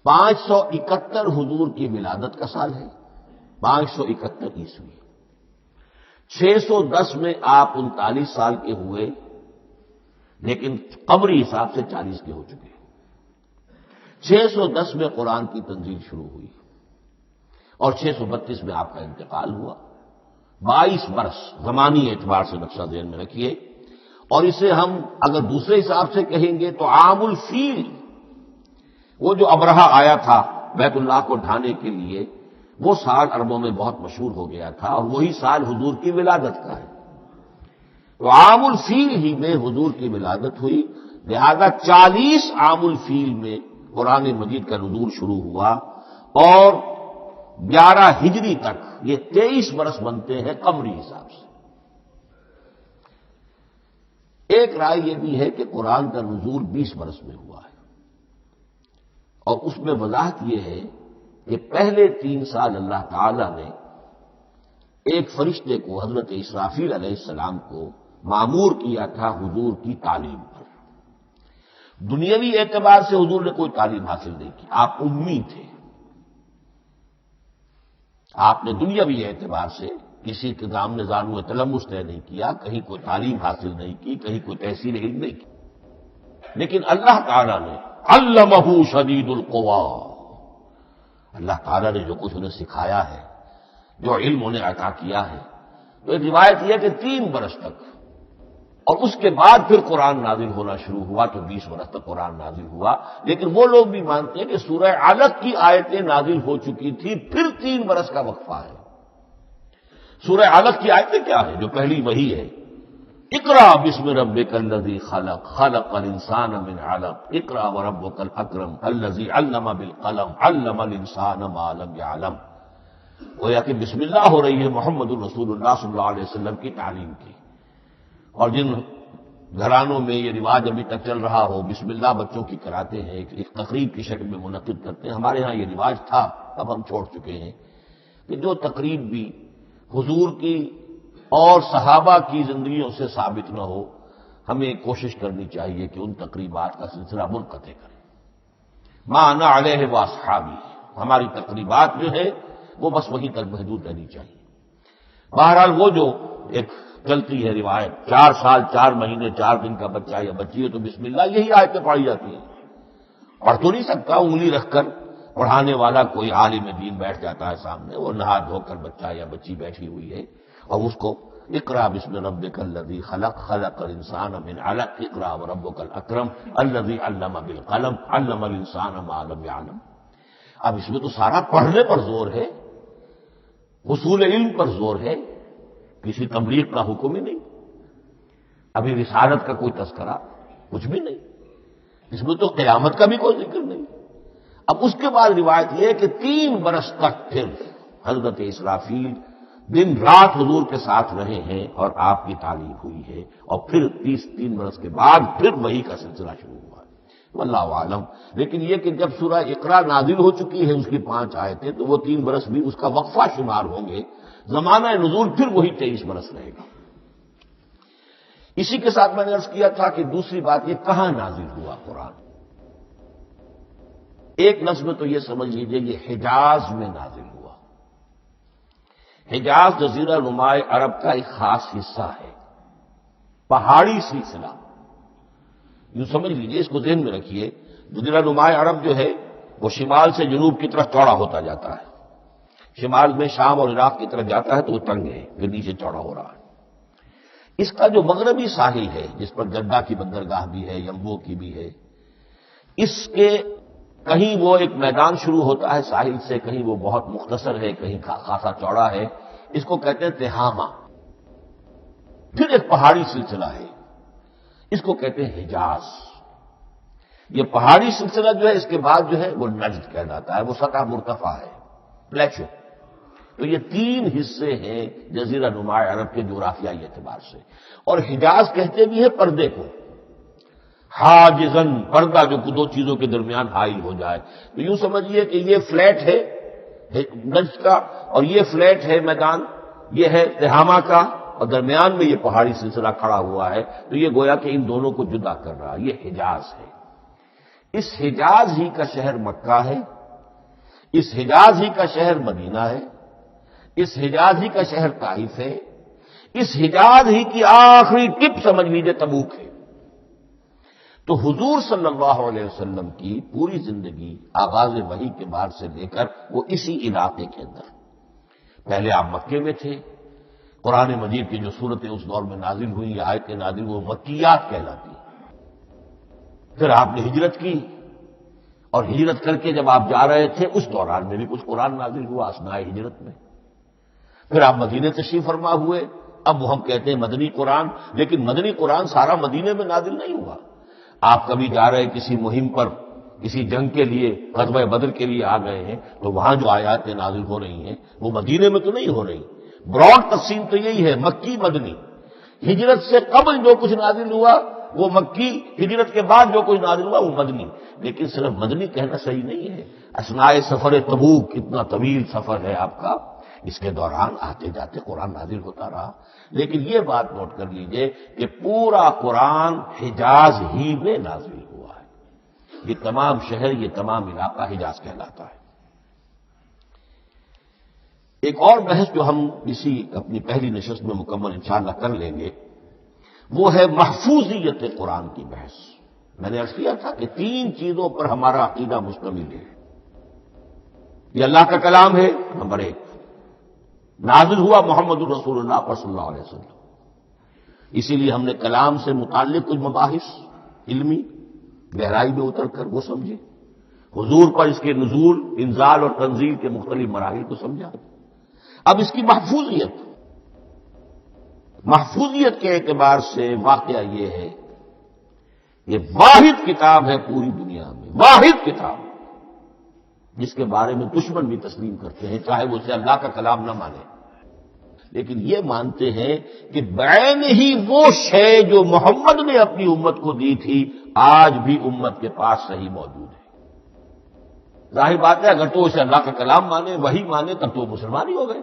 571 حضور کی ولادت کا سال ہے، 571 عیسوی۔ 610 میں آپ 39 سال کے ہوئے، لیکن قمری حساب سے 40 کے ہو چکے۔ 610 میں قرآن کی تنزیل شروع ہوئی اور 632 میں آپ کا انتقال ہوا۔ 22 برس زمانی اعتبار سے نقشہ ذہن میں رکھیے، اور اسے ہم اگر دوسرے حساب سے کہیں گے تو عام الفیل، وہ جو ابرہہ آیا تھا بیت اللہ کو ڈھانے کے لیے، وہ سال عربوں میں بہت مشہور ہو گیا تھا، اور وہی سال حضور کی ولادت کا ہے۔ تو عام الفیل ہی میں حضور کی ولادت ہوئی، لہذا 40 عام الفیل میں قرآن مجید کا نزول شروع ہوا، اور 11 ہجری تک یہ 23 برس بنتے ہیں قمری حساب سے۔ ایک رائے یہ بھی ہے کہ قرآن کا نزول 20 برس میں ہوا ہے، اور اس میں وضاحت یہ ہے کہ پہلے 3 سال اللہ تعالی نے ایک فرشتے کو حضرت اسرافیل علیہ السلام کو مامور کیا تھا حضور کی تعلیم پر۔ دنیاوی اعتبار سے حضور نے کوئی تعلیم حاصل نہیں کی، آپ امی تھے، آپ نے دنیاوی اعتبار سے کسی کے سامنے زانو تلمس طے نہیں کیا، کہیں کوئی تعلیم حاصل نہیں کی، کہیں کوئی تحصیل علم نہیں کی، لیکن اللہ تعالیٰ نے علمہ شدید القوا، اللہ تعالیٰ نے جو کچھ انہیں سکھایا ہے، جو علم انہیں عطا کیا ہے، تو ایک روایت یہ ہے کہ 3 برس تک، اور اس کے بعد پھر قرآن نازل ہونا شروع ہوا تو 20 برس تک قرآن نازل ہوا۔ لیکن وہ لوگ بھی مانتے ہیں کہ سورہ علق کی آیتیں نازل ہو چکی تھی، پھر 3 برس کا وقفہ ہے۔ سورہ علق کی آیتیں کیا ہے؟ جو پہلی وحی ہے، اقرأ بسم ربک الذی خلق خلق الانسان من علق اقرأ وربک الاکرم الذی علم بالقلم علم الانسان ما لم یعلم۔ گویا کہ بسم اللہ ہو رہی ہے محمد الرسول اللہ صلی اللہ علیہ وسلم کی تعلیم کی، اور جن گھرانوں میں یہ رواج ابھی تک چل رہا ہو، بسم اللہ بچوں کی کراتے ہیں، ایک تقریب کی شکل میں منعقد کرتے ہیں، ہمارے ہاں یہ رواج تھا، اب ہم چھوڑ چکے ہیں، کہ جو تقریب بھی حضور کی اور صحابہ کی زندگیوں سے ثابت نہ ہو، ہمیں کوشش کرنی چاہیے کہ ان تقریبات کا سلسلہ منقطع کریں۔ ما انا علیہ واصحابی، ہماری تقریبات جو ہے وہ بس وہیں تک محدود رہنی چاہیے۔ بہرحال وہ جو ایک چلتی ہے روایت، 4 سال 4 مہینے 4 دن کا بچہ یا بچی ہے تو بسم اللہ یہی آیتیں پڑھی جاتی ہیں۔ پڑھ تو نہیں سکتا، انگلی رکھ کر پڑھانے والا کوئی عالم دین بیٹھ جاتا ہے سامنے، وہ نہا دھو کر بچہ یا بچی بیٹھی ہوئی ہے، اور اس کو اقرأ بسم ربک الذی خلق خلق الانسان من علق اقرأ وربک الاکرم الذی علم بالقلم علم الانسان ما لم یعلم۔ اب اس میں تو سارا پڑھنے پر زور ہے، حصول علم پر زور ہے، کسی تبلیغ کا حکم ہی نہیں، ابھی رسالت کا کوئی تذکرہ کچھ بھی نہیں، اس میں تو قیامت کا بھی کوئی ذکر نہیں۔ اب اس کے بعد روایت یہ ہے کہ 3 برس تک پھر حضرت اسرافیل دن رات حضور کے ساتھ رہے ہیں اور آپ کی تعلیم ہوئی ہے، اور پھر 3 برس کے بعد پھر وحی کا سلسلہ شروع ہوا ہے، واللہ عالم۔ لیکن یہ کہ جب سورہ اقرا نازل ہو چکی ہے اس کی 5 آیتیں، تو وہ 3 برس بھی اس کا وقفہ شمار ہوں گے، زمانہ نزول پھر وہی 23 برس رہے گا۔ اسی کے ساتھ میں نے عرض کیا تھا کہ دوسری بات یہ کہاں نازل ہوا قرآن۔ ایک لفظ میں تو یہ سمجھ لیجئے یہ حجاز میں نازل ہوا۔ حجاز جزیرہ نمائے عرب کا ایک خاص حصہ ہے، پہاڑی سلسلہ، یوں سمجھ لیجیے، اس کو ذہن میں رکھیے۔ جزیرہ نمائے عرب جو ہے وہ شمال سے جنوب کی طرف چوڑا ہوتا جاتا ہے، شمال میں شام اور عراق کی طرف جاتا ہے تو وہ تنگ ہے، پھر نیچے چوڑا ہو رہا ہے۔ اس کا جو مغربی ساحل ہے جس پر جدہ کی بندرگاہ بھی ہے، یمبو کی بھی ہے، اس کے کہیں وہ ایک میدان شروع ہوتا ہے ساحل سے، کہیں وہ بہت مختصر ہے، کہیں خاصا چوڑا ہے، اس کو کہتے ہیں تہامہ۔ پھر ایک پہاڑی سلسلہ ہے، اس کو کہتے ہیں حجاز۔ یہ پہاڑی سلسلہ جو ہے اس کے بعد جو ہے وہ نجد کہلاتا ہے، وہ سطح مرتفع ہے، پلیٹو۔ تو یہ تین حصے ہیں جزیرہ نمائے عرب کے جغرافیائی اعتبار سے، اور حجاز کہتے بھی ہیں پردے کو، حاجزن، پردہ جو دو چیزوں کے درمیان حائل ہو جائے۔ تو یوں سمجھیے کہ یہ فلیٹ ہے نجد کا، اور یہ فلیٹ ہے میدان، یہ ہے تہامہ کا، اور درمیان میں یہ پہاڑی سلسلہ کھڑا ہوا ہے، تو یہ گویا کہ ان دونوں کو جدا کر رہا ہے، یہ حجاز ہے۔ اس حجاز ہی کا شہر مکہ ہے، اس حجاز ہی کا شہر مدینہ ہے، اس حجاز ہی کا شہر طائف ہے، اس حجاز ہی کی آخری ٹپ سمجھ لیجیے تبوک ہے۔ تو حضور صلی اللہ علیہ وسلم کی پوری زندگی آغاز وحی کے بعد سے لے کر وہ اسی علاقے کے اندر، پہلے آپ مکے میں تھے، قرآن مجید کی جو صورتیں اس دور میں نازل ہوئی، یہ آیتیں نازل وہ مکیات کہلاتی ہیں۔ پھر آپ نے ہجرت کی، اور ہجرت کر کے جب آپ جا رہے تھے اس دوران میں بھی کچھ قرآن نازل ہوا اثناء ہجرت میں۔ پھر آپ مدینے تشریف فرما ہوئے، اب وہ ہم کہتے ہیں مدنی قرآن، لیکن مدنی قرآن سارا مدینے میں نازل نہیں ہوا۔ آپ کبھی جا رہے کسی مہم پر، کسی جنگ کے لیے، غزوہ بدر کے لیے آ گئے ہیں، تو وہاں جو آیاتیں نازل ہو رہی ہیں وہ مدینے میں تو نہیں ہو رہی۔ براڈ تقسیم تو یہی ہے، مکی مدنی۔ ہجرت سے قبل جو کچھ نازل ہوا وہ مکی، ہجرت کے بعد جو کچھ نازل ہوا وہ مدنی۔ لیکن صرف مدنی کہنا صحیح نہیں ہے۔ اثناء سفر تبوک، اتنا طویل سفر ہے آپ کا، اس کے دوران آتے جاتے قرآن نازل ہوتا رہا۔ لیکن یہ بات نوٹ کر لیجئے کہ پورا قرآن حجاز ہی میں نازل ہوا ہے۔ یہ تمام شہر، یہ تمام علاقہ حجاز کہلاتا ہے۔ ایک اور بحث جو ہم اسی اپنی پہلی نشست میں مکمل انشاءاللہ کر لیں گے، وہ ہے محفوظیت قرآن کی بحث۔ میں نے عرض کیا تھا کہ تین چیزوں پر ہمارا عقیدہ مشتمل ہے۔ یہ اللہ کا کلام ہے، نمبر ایک، نازل ہوا محمد الرسول اللہ پر صلی اللہ علیہ وسلم، اسی لیے ہم نے کلام سے متعلق کچھ مباحث علمی گہرائی میں اتر کر وہ سمجھے، حضور پر اس کے نزول، انزال اور تنزیل کے مختلف مراحل کو سمجھا۔ اب اس کی محفوظیت کے اعتبار سے واقعہ یہ ہے، یہ واحد کتاب ہے پوری دنیا میں، واحد کتاب جس کے بارے میں دشمن بھی تسلیم کرتے ہیں، چاہے وہ اسے اللہ کا کلام نہ مانے، لیکن یہ مانتے ہیں کہ بعین ہی وہ شے جو محمد نے اپنی امت کو دی تھی آج بھی امت کے پاس صحیح موجود ہے۔ ظاہر بات ہے اگر تو اسے اللہ کا کلام مانے، وہی مانے، تب تو مسلمان ہی ہو گئے۔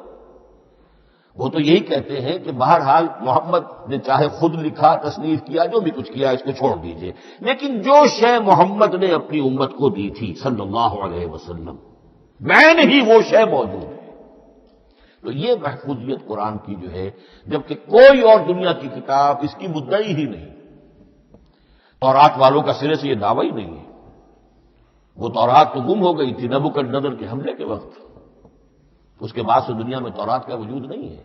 وہ تو یہی کہتے ہیں کہ بہرحال محمد نے چاہے خود لکھا، تصنیف کیا، جو بھی کچھ کیا، اس کو چھوڑ دیجئے، لیکن جو شے محمد نے اپنی امت کو دی تھی صلی اللہ علیہ وسلم، بعین ہی وہ شے موجود ہے۔ تو یہ محفوظیت قرآن کی جو ہے، جبکہ کوئی اور دنیا کی کتاب اس کی مدعی ہی نہیں، تورات والوں کا سرے سے یہ دعویٰ ہی نہیں ہے۔ وہ تورات تو گم ہو گئی تھی نبوکدنضر کے حملے کے وقت، اس کے بعد سے دنیا میں تورات کا وجود نہیں ہے،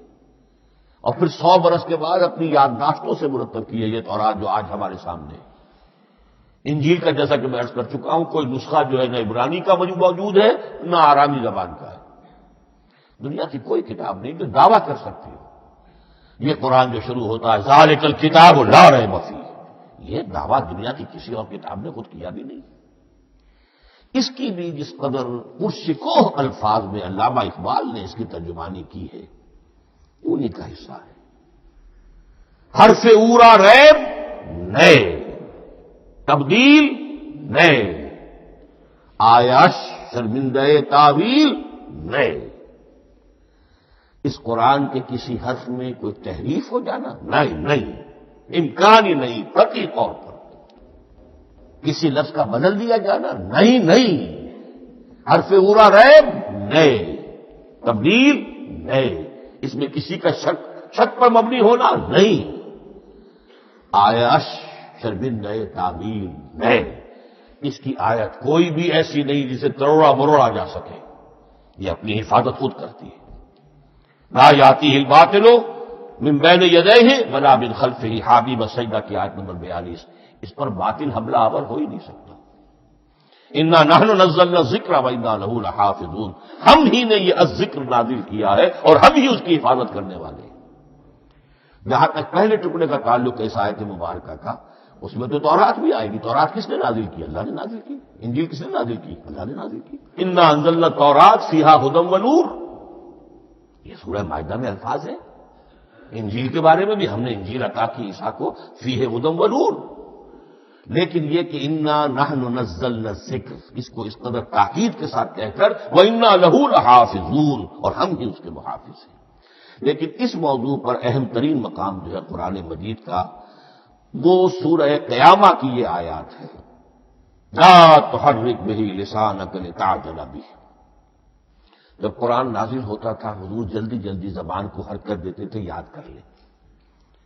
اور پھر 100 برس کے بعد اپنی یادداشتوں سے مرتب کی ہے یہ تورات جو آج ہمارے سامنے ہے۔ انجیل کا جیسا کہ میں عرض کر چکا ہوں، کوئی نسخہ جو ہے نہ عبرانی کا موجود ہے نہ آرامی زبان کا ہے۔ دنیا کی کوئی کتاب نہیں جو دعویٰ کر سکتی ہو یہ قرآن جو شروع ہوتا ہے ذالک الکتاب لا ریب فیہ، یہ دعویٰ دنیا کی کسی اور کتاب نے خود کیا بھی نہیں۔ اس کی بھی جس قدر پرشکوہ الفاظ میں علامہ اقبال نے اس کی ترجمانی کی ہے، انہی کا حصہ ہے۔ حرف اورا ریب نئے، تبدیل نئے، آیاش شرمندہ تعویل نئے۔ اس قرآن کے کسی حرف میں کوئی تحریف ہو جانا نہیں، امکان ہی نہیں، قطعی طور پر کسی لفظ کا بدل دیا جانا نہیں، حرف اورا ریب نئے، تبدیل نئے، اس میں کسی کا شک پر مبنی ہونا نہیں. آیت شربن نئے تعبیر نئے، اس کی آیت کوئی بھی ایسی نہیں جسے تروڑا مروڑا جا سکے. یہ اپنی حفاظت خود کرتی ہے. لا یاتیہ الباطل من بین یدیہ ولا من خلفہ، حامیم السجدہ کی آیت نمبر 42. اس پر باطل حملہ آور ہو ہی نہیں سکتا. انا نحن نزلنا الذکر وانا لہ لحافظون، ہم ہی نے یہ الذکر نازل کیا ہے اور ہم ہی اس کی حفاظت کرنے والے ہیں. جہاں تک پہلے ٹکڑے کا تعلق ہے اس آیت مبارکہ کا، اس میں تو تورات بھی آئے گی. تورات کس نے نازل کی؟ اللہ نے نازل کی. انجیل کس نے نازل کی؟ اللہ نے نازل کی. انا انزلنا التوراۃ فیہا ھدی ونور، یہ سورہ مائدہ میں الفاظ ہیں. انجیل کے بارے میں بھی ہم نے انجیل عطا کی عیسیٰ کو، فیہ ھدی ونور. لیکن یہ کہ انا نحن نزلنا الذکر، اس کو اس قدر تاکید کے ساتھ کہہ کر وانا لہ لحافظون، اور ہم ہی اس کے محافظ ہیں. لیکن اس موضوع پر اہم ترین مقام جو ہے قرآن مجید کا، وہ سورہ قیامہ کی یہ آیات ہے. لا تحرک بہ لسانک لتعجل بہ. جب قرآن نازل ہوتا تھا حضور جلدی جلدی زبان کو حرکت دیتے تھے، یاد کر لیں،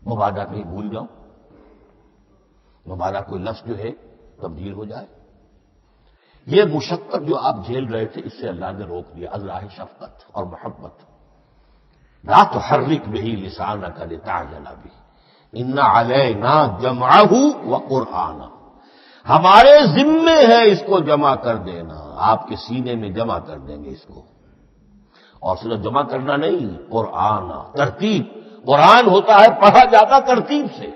مبادا کہیں بھول جاؤ، مبادا کوئی لفظ جو ہے تبدیل ہو جائے. یہ مشقت جو آپ جھیل رہے تھے، اس سے اللہ نے روک دیا. اللہ شفقت اور محبت. لا تحرک بہ لسانک لتعجل بہ ان علینا جمعہ وقرآنہ، ہمارے ذمے ہے اس کو جمع کر دینا، آپ کے سینے میں جمع کر دیں گے اس کو. اور صرف جمع کرنا نہیں، قرآن ترتیب. قرآن ہوتا ہے پڑھا جاتا ترتیب سے،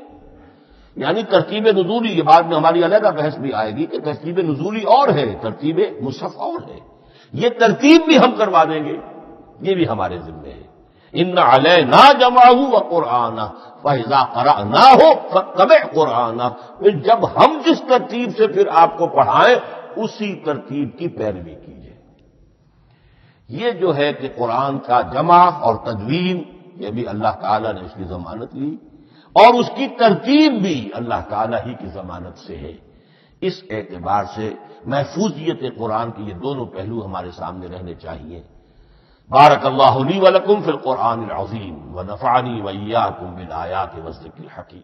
یعنی ترتیب نزولی. یہ بعد میں ہماری علیحدہ بحث بھی آئے گی کہ ترتیب نزولی اور ہے، ترتیب مصحف اور ہے. یہ ترتیب بھی ہم کروا دیں گے، یہ بھی ہمارے ذمے ہے. ان علینا جمعہ وقرآنہ فاذا قرأناہ فاتبع قرآنہ. پھر جب ہم جس ترتیب سے پھر آپ کو پڑھائیں، اسی ترتیب کی پیروی کیجیے. یہ جو ہے کہ قرآن کا جمع اور تدوین، یہ بھی اللہ تعالیٰ نے اس کی ضمانت لی، اور اس کی ترتیب بھی اللہ تعالیٰ ہی کی ضمانت سے ہے. اس اعتبار سے محفوظیت قرآن کے یہ دونوں پہلو ہمارے سامنے رہنے چاہیے. بارک اللہ لی ولکم فی القرآن العظیم ونفعنی وإیاکم بالآیات والذکر الحکیم.